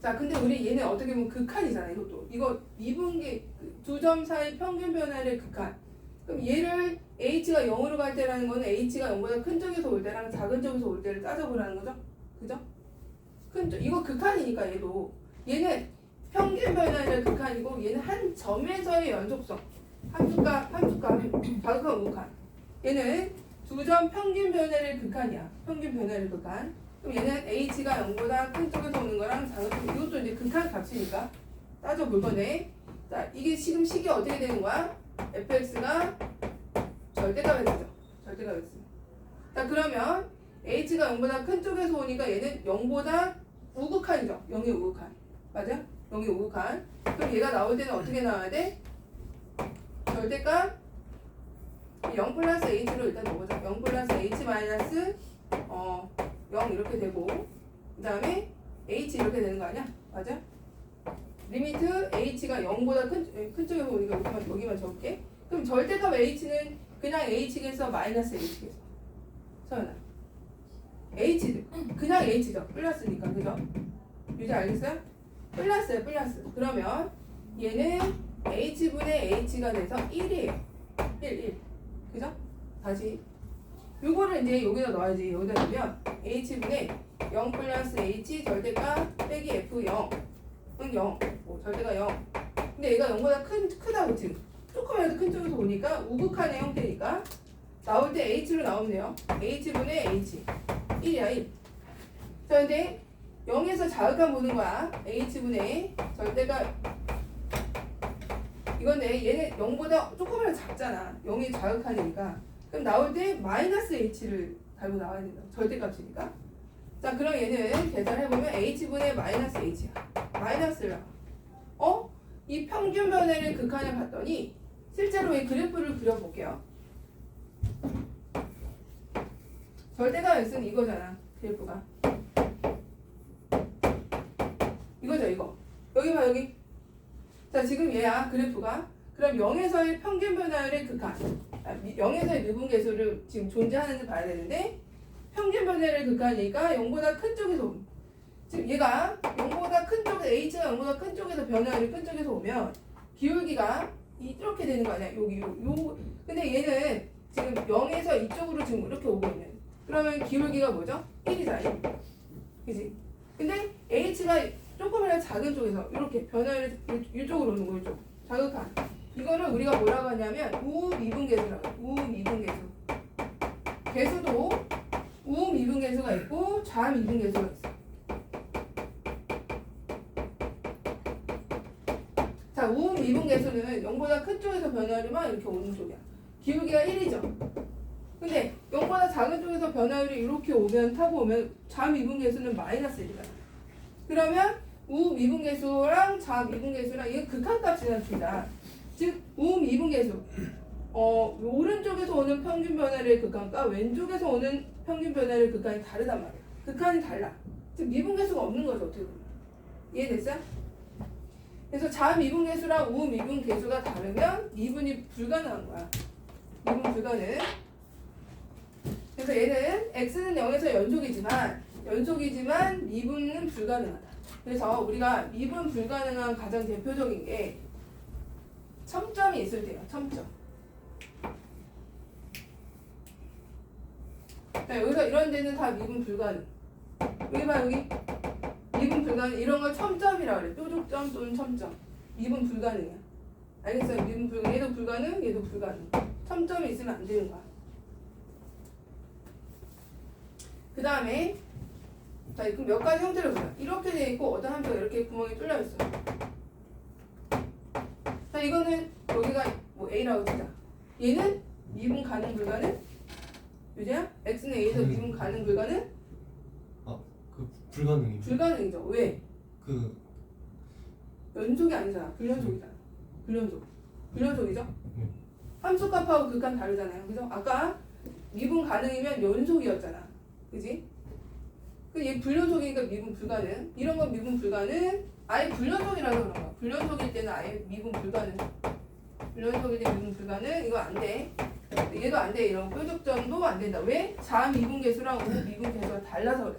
자, 근데 우리 얘는 어떻게 보면 극한이잖아. 이것도 이거 미분계 두 점 사이 평균 변화의 극한. 그럼 얘를 h가 0으로 갈 때라는 거는 h가 0보다 큰 쪽에서 올 때랑 작은 쪽에서 올 때를 따져보라는 거죠. 그죠? 큰 쪽, 이거 극한이니까 얘도. 얘는 평균 변화의 극한이고 얘는 한 점에서의 연속성. 함수값, 자극한 우극한. 얘는 두 점 평균 변화의 극한이야. 평균 변화의 극한. 그럼 얘는 h가 0보다 큰 쪽에서 오는 거랑 작은 쪽, 이것도 이제 극한 값이니까 따져볼 거네. 자, 이게 지금 식이 어떻게 되는 거야? fx가 절대값이 되죠. 절대값이 있습니다. 자, 그러면 h가 0보다 큰 쪽에서 오니까 얘는 0보다 우극한이죠. 0의 우극한. 맞아? 0의 우극한. 그럼 얘가 나올 때는 어떻게 나와야 돼? 절대값 0 플러스 h로 일단 넣어보자. 0 플러스 h 마이너스 0 이렇게 되고, 그 다음에 h 이렇게 되는 거 아니야? 맞아? 리미트 h가 0보다 큰 쪽에서 오니까 여기만 적을게. 그럼 절대값 h는 그냥 h겠어? 마이너스 h겠어? 서연아, h 그냥 h죠. 플러스니까. 그죠? 유지 알겠어요? 플러스예요. 플러스. 그러면 얘는 h분의 h가 돼서 1이에요. 1. 그죠? 다시 요거를 이제 여기다 넣어야지. 여기다 넣으면 h분의 0 플러스 h 절대값 빼기 f0은 0. 절대가 0. 근데 얘가 0보다 크다고 지금. 조금이라도 큰 쪽에서 오니까 우극한의 형태니까 나올 때 h로 나오면 돼요. h분의 h 1이야 1. 자, 근데 0에서 자극한 보는 거야. h분의 절대가 이건데 얘는 0보다 조금이라도 작잖아. 0이 자극한이니까. 그럼 나올 때 마이너스 h를 달고 나와야 된다. 절대값이니까. 자, 그럼 얘는 계산해보면 h분의 마이너스 h야. 마이너스를 이 평균 변화를 극한을 봤더니 실제로 이 그래프를 그려볼게요. 절대값 x는 이거잖아. 그래프가 이거죠. 이거 여기 봐. 여기. 자, 지금 얘야 그래프가. 그럼 0에서의 평균 변화율의 극한, 0에서의 미분계수를 지금 존재하는지 봐야 되는데 평균 변화율의 극한이니까 0보다 큰 쪽에서 오면, 지금 얘가 0보다 큰 쪽에 h가 0보다 큰 쪽에서 변화율이 큰 쪽에서 오면 기울기가 이렇게 되는 거 아니야? 여기 요. 근데 얘는 지금 0에서 이쪽으로 지금 이렇게 오고 있는. 그러면 기울기가 뭐죠? 1이잖아. 1. 그지? 근데 h가 조금이라도 작은 쪽에서 이렇게 변화율이 이쪽으로 오는 거, 이쪽. 자극한. 이거를 우리가 뭐라고 하냐면 우미분계수라고 해요. 우미분계수. 계수도 우미분계수가 있고 좌미분계수가 있어. 자, 우미분계수는 0보다 큰 쪽에서 변화율이만 이렇게 오는 쪽이야. 기울기가 1이죠. 근데 0보다 작은 쪽에서 변화율이 이렇게 오면 타고 오면 좌미분계수는 마이너스 1이잖아. 그러면 우미분계수랑 좌미분계수랑 이게 극한값이라는 줄이다. 즉 우미분계수 오른쪽에서 오는 평균 변화의 극한과 왼쪽에서 오는 평균 변화의 극한이 다르단 말이야. 극한이 달라. 즉 미분계수가 없는 거죠. 어떻게 보면. 이해됐어? 그래서 좌미분계수랑 우미분계수가 다르면 미분이 불가능한 거야. 미분 불가능. 그래서 얘는 x는 0에서 연속이지만 미분은 불가능하다. 그래서 우리가 미분 불가능한 가장 대표적인 게 첨점이 있을 때요. 첨점. 자, 여기서 이런 데는 다 미분 불가능. 여기 봐, 여기. 미분 불가능. 이런 걸 첨점이라고 그래. 뾰족점 또는 첨점. 미분 불가능이야. 알겠어요? 미분 불가능. 얘도 불가능, 얘도 불가능. 첨점이 있으면 안 되는 거야. 그 다음에 자, 그럼 몇 가지 형태를 보자. 이렇게 돼 있고 어떤 한쪽에 이렇게 구멍이 뚫려 있어. 자, 이거는 여기가 뭐 A라고 치자. 얘는 미분 가능 불가능? 유재야? X는 A에서 미분 가능 불가능? 그 불가능이죠. 불가능이죠. 왜? 그 연속이 아니잖아. 불연속이잖아. 불연속이죠? 함수값하고 극값 다르잖아요. 그죠? 아까 미분 가능이면 연속이었잖아. 그지? 얘 불연속이니까 미분 불가능. 이런 건 미분 불가능. 아예 불연속이라서 그런 거야. 불연속일 때는 아예 미분 불가능. 불연속일 때 미분 불가능. 이거 안 돼. 얘도 안 돼. 이런 뾰족점도 안 된다. 왜? 자미분계수랑 우미분계수가 달라서 그래.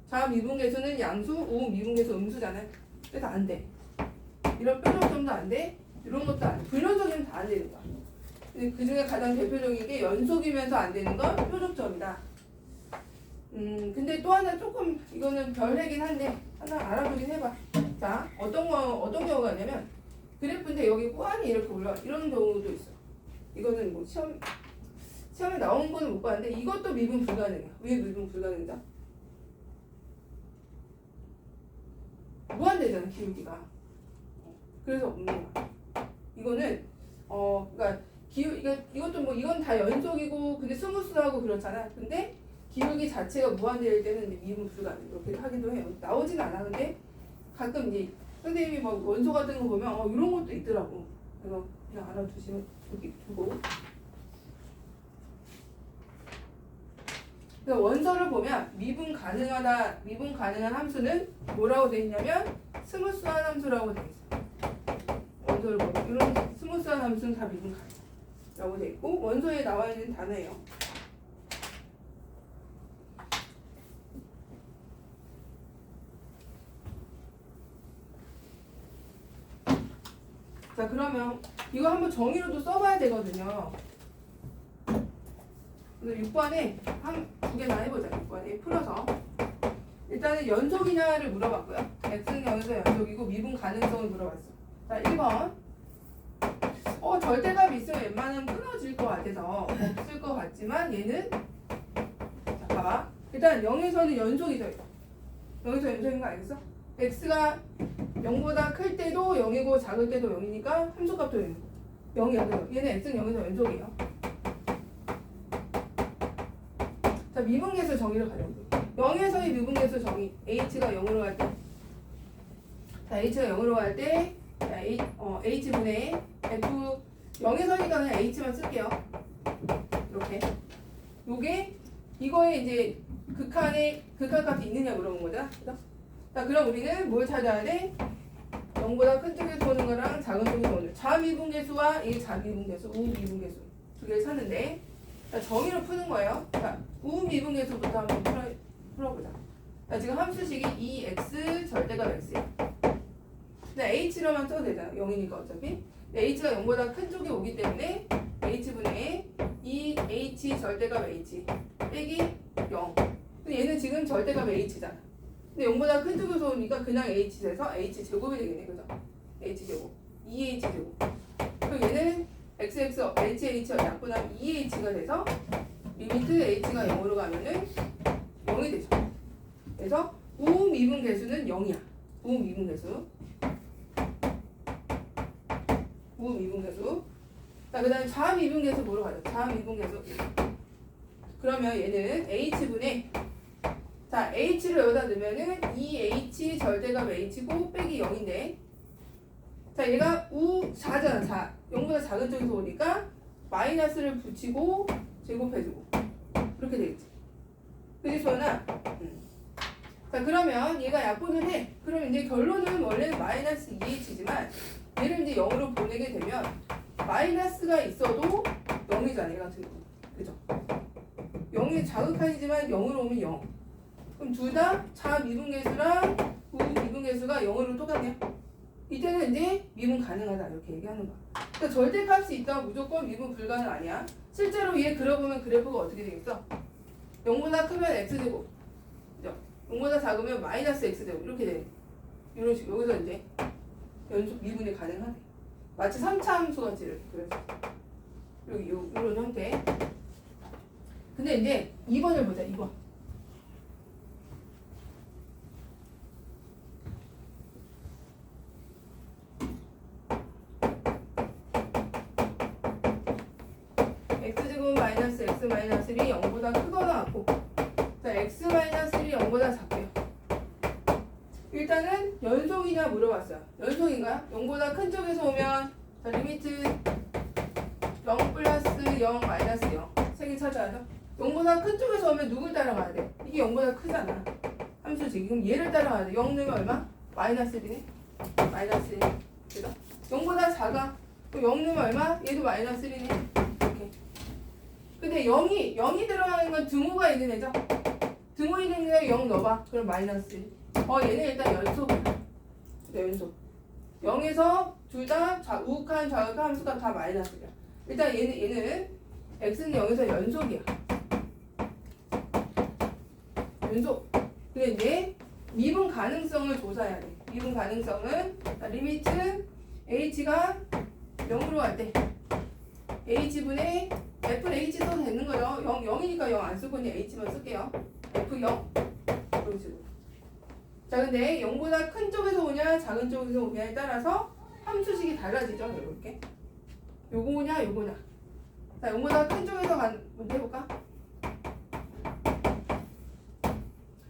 자미분계수는 양수, 우미분계수 음수잖아요. 그래서 안 돼. 이런 뾰족점도 안 돼. 이런 것도 안 돼. 불연속이면 다 안 되는 거야. 그 중에 가장 대표적인 게 연속이면서 안 되는 건 뾰족점이다. 근데 또 하나 조금 이거는 별내긴 한데 하나 알아보긴 해봐. 자, 어떤 경우가 있냐면 그래프인데 여기 호환이 이렇게 올라와 이런 경우도 있어. 이거는 뭐 시험에 나온 거는 못 봤는데 이것도 미분 불가능이야. 왜 미분 불가능이다? 무한대잖아 기울기가. 그래서 없는 거야. 이거는 그러니까 이것도 뭐 이건 다 연속이고 근데 스무스하고 그렇잖아. 근데 기울기 자체가 무한대일 때는 이제 미분 불가능 이렇게 하기도 해요. 나오진 않아. 근데 가끔 이제 선생님이 막 원소 같은 거 보면 이런 것도 있더라고. 그래서 그냥 알아두시면 여기 두고. 그래서 원소를 보면 미분 가능한 함수는 뭐라고 돼 있냐면 스무스한 함수라고 돼 있어. 원소를 보면 이런 스무스한 함수는 다 미분 가능하다고 돼 있고 원소에 나와 있는 단어예요. 자, 그러면 이거 한번 정의로도 써봐야 되거든요. 그래서 6번에 두 개나 해보자. 6번에 풀어서 일단은 연속이냐를 물어봤고요. X는 여기서 연속이고 미분 가능성을 물어봤어. 자, 1번 절대값이 있으면 웬만하면 끊어질 것 같아서 없을 것 같지만 얘는 자, 봐봐. 일단 0에서는 연속이죠. 0에서 연속인 거 알겠어? X가 0보다 클 때도 0이고 작을 때도 0이니까 함수값도 0이야. 그래서 얘는 X는 0에서 연속이에요. 자, 미분계수 정의를 가려고. 0에서의 미분계수 정의. H가 0으로 갈 때. 자, H가 0으로 갈 때. 자, H분의 F 0에서니까 그냥 H만 쓸게요. 이렇게. 요게 이거에 이제 극한값이 있느냐 물어본 거잖아. 그죠? 자, 그럼 우리는 뭘 찾아야 돼? 0보다 큰 쪽에서 오는 거랑 작은 쪽에서 오는 좌미분계수와 이 자미분계수, 우미분계수 두 개를 찾는데 자, 정의로 푸는 거예요. 자, 우미분계수부터 한번 풀어보자. 자, 지금 함수식이 2x 절대값 x야. 근데 h로만 써도 되잖아. 0이니까 어차피. h가 0보다 큰 쪽에 오기 때문에 h분의 2h 절대값 h 빼기 0. 근데 얘는 지금 절대값 h잖아. 근데 0보다 큰 쪽에서 오니까 그냥 h 돼서 h 제곱이 되겠네. 그죠? h 제곱. 2h 제곱. 그럼 얘는 xx hh가 약분한 2h가 돼서 리미트 h가 0으로 가면은 0이 되죠. 그래서 우미분계수는 0이야. 우미분계수. 자, 그 다음에 좌미분계수 보러 가죠. 좌미분계수. 그러면 얘는 h분의 자, h를 여기다 넣으면은 2h 절대값 h고 빼기 0인데 자, 얘가 좌잖아. 좌. 0보다 작은 쪽에서 오니까 마이너스를 붙이고 제곱해주고 그렇게 되겠지. 그지, 소연아? 자, 그러면 얘가 약분을 해. 그럼 이제 결론은 원래는 마이너스 2h지만 얘를 이제 0으로 보내게 되면 마이너스가 있어도 0이잖아. 얘 같은 경우. 그죠? 0이 자극한이지만 0으로 오면 0. 그럼 둘 다 좌미분계수랑 우미분계수가 0으로 똑같냐? 이때는 이제 미분 가능하다 이렇게 얘기하는 거야. 그러니까 절대값이 있다 무조건 미분 불가능 아니야. 실제로 얘 그려보면 그래프가 어떻게 되겠어? 0보다 크면 x제곱, 그죠? 0보다 작으면 마이너스 x제곱 이렇게 돼. 이런 식으로 여기서 이제 연속 미분이 가능하대. 마치 3차 함수 같이 이렇게 그려져. 여기 이런 형태. 근데 이제 2번을 보자. 2번. x제곱 마이너스 x 마이너스 1이 0보다 크거나 같고, 자 x 마이너스 1이 0보다 작대요. 일단은 연속이냐 물어봤어요. 연속인가요? 0보다 큰 쪽에서 오면 자 리미트 0 플러스 0 마이너스 0 세 개 찾아야죠. 0보다 큰 쪽에서 오면 누굴 따라가야 돼? 이게 0보다 크잖아. 함수 지금 얘를 따라가야 돼. 0 넣으면 얼마? 마이너스 1이네. 마이너스 1. 그죠? 0보다 작아. 그럼 0 넣으면 얼마? 얘도 마이너스 1이네. 이렇게. 근데 0이 들어가는 건 등호가 있는 애죠? 등호 있는 애 0 넣어봐. 그럼 마이너스 1. 얘는 일단 연속이야. 연속. 0에서 둘 다 우극한 좌극한 함수가 다 마이너스야. 일단 얘는 x는 0에서 연속이야. 연속. 근데 이제 미분 가능성을 조사해야 돼. 미분 가능성은 리미트 h가 0으로 갈 때 h분의 f는 h 써도 되는 거죠. 0이니까 0 안 쓰고 그냥 h만 쓸게요. f0 이런 식으로. 자, 근데 0보다 큰 쪽에서 오냐 작은 쪽에서 오냐에 따라서 함수식이 달라지죠. 이렇게. 요거냐 요거냐. 자, 0보다 큰 쪽에서 먼저 해볼까?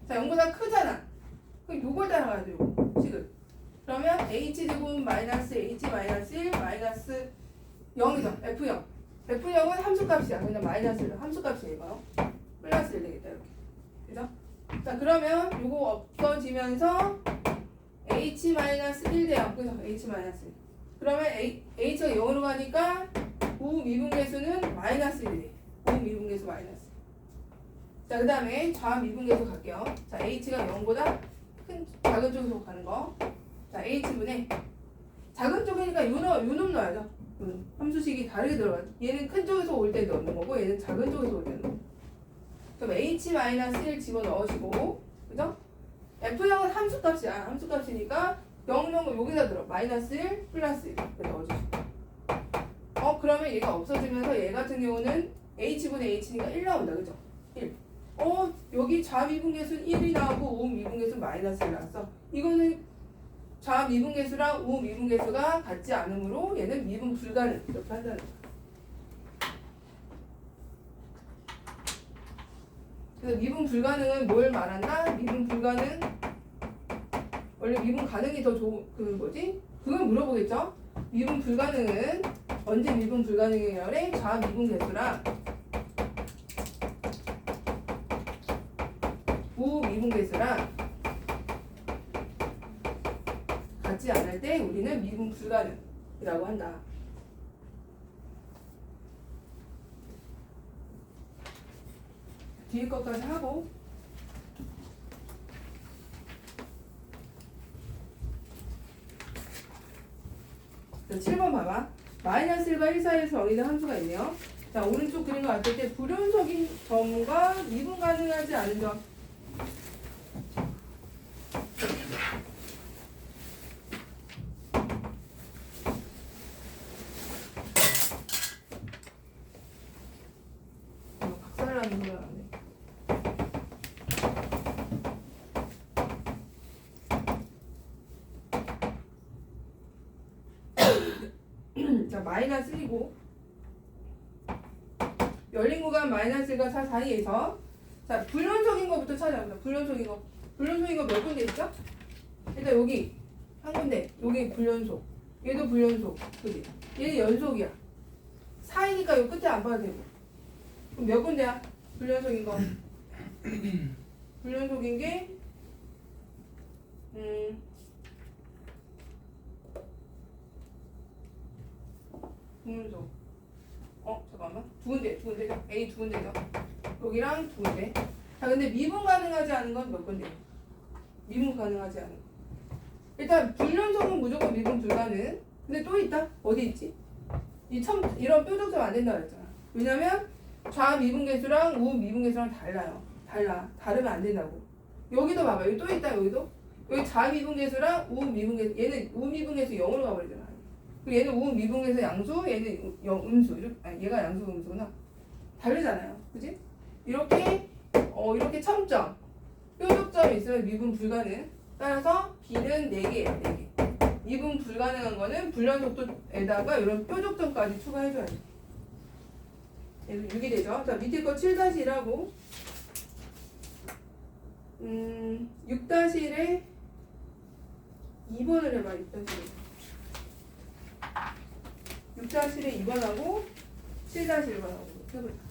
자, 0보다 크잖아. 그럼 요걸 따라가야 돼. 요거 식을. 그러면 h제곱 마이너스 h 마이너스 1 마이너스 0이죠. f0. f0은 함수값이야. 그냥 마이너스를 함수값이에요. 이거. 플러스 1 되겠다. 이렇게. 그죠? 자, 그러면 요거 없어지면서 h-1 돼요. 그죠? h-1. 그러면 h가 0으로 가니까 우미분계수는 마이너스 1이 돼. 우미분계수 마이너스. 자, 그 다음에 좌미분계수 갈게요. 자, h가 0보다 큰 작은 쪽으로 가는 거. 자, h분의 작은 쪽이니까 요놈 넣어야죠. 함수식이 다르게 들어가. 얘는 큰 쪽에서 올 때 넣는 거고 얘는 작은 쪽에서 올 때 넣는 거. 그럼 h-1 집어넣으시고, 그죠? f0은 함수값이야. 함수값이니까 0 넣은 거 여기다 들어. 마이너스 1 플러스 1 이렇게 넣어주시고. 그러면 얘가 없어지면서 얘 같은 경우는 h분의 h니까 1 나온다. 그죠? 1. 여기 좌미분계수는 1이 나오고 우미분계수는 마이너스 1 나왔어. 이거는 좌미분계수랑 우미분계수가 같지 않으므로 얘는 미분 불가능. 이렇게 한다는 거야. 그래서 미분 불가능은 뭘 말한다? 미분 불가능 원래 미분 가능이 더 좋은 그걸 물어보겠죠? 미분 불가능은 언제 미분 불가능이라고 그래? 좌미분계수랑 우미분계수랑 같지 않을 때 우리는 미분 불가능이라고 한다. 뒤에 것까지 하고 자, 7번 봐봐. 마이너스 1과 1 사이에서 정의된 함수가 있네요. 자, 오른쪽 그림 거 봤을 때 불연속인 점과 미분 가능하지 않은 점. 박살나는 거 나네. 자, 마이너스 1이고 열린 구간 마이너스 1과 4 사이에서 자, 불연속인 거부터 찾아봅니다. 불연속인 거 몇 군데 있죠? 일단 여기 한 군데, 여기 불연속, 얘도 불연속, 그지? 얘는 연속이야. 4이니까 요 끝에 안 봐도 되고. 그럼 몇 군데야? 불연속인 거. 불연속인 게 불연속. 잠깐만. 두 군데죠. A 두 군데죠. 여기랑 두 군데. 자, 근데 미분 가능하지 않은 건 몇 군데? 미분 가능하지 않은 거. 일단 불연속은 무조건 미분 불가능. 근데 또 있다. 어디 있지? 이런 뾰족점 안 된다 그랬잖아. 왜냐면 좌미분계수랑 우미분계수랑 달라요. 다르면 안 된다고. 여기도 봐봐. 여기 또 있다. 여기도. 여기 좌미분계수랑 우미분계수. 얘는 우미분계수 0으로 가버리잖아. 그리고 얘는 우미분계수 양수, 얘는 음수. 얘가 양수 음수구나. 다르잖아요. 그지? 이렇게 이렇게 첨점, 뾰족점이 있으면 미분 불가능. 따라서 B는 4개예요. 4개. 미분 불가능한 거는 불연속도에다가 이런 뾰족점까지 추가해줘야 돼. 얘도 6이 되죠. 자, 밑에 거 7-1하고 6-1에 2번을 해봐. 6-1에 2번하고 7-1번하고 해보자.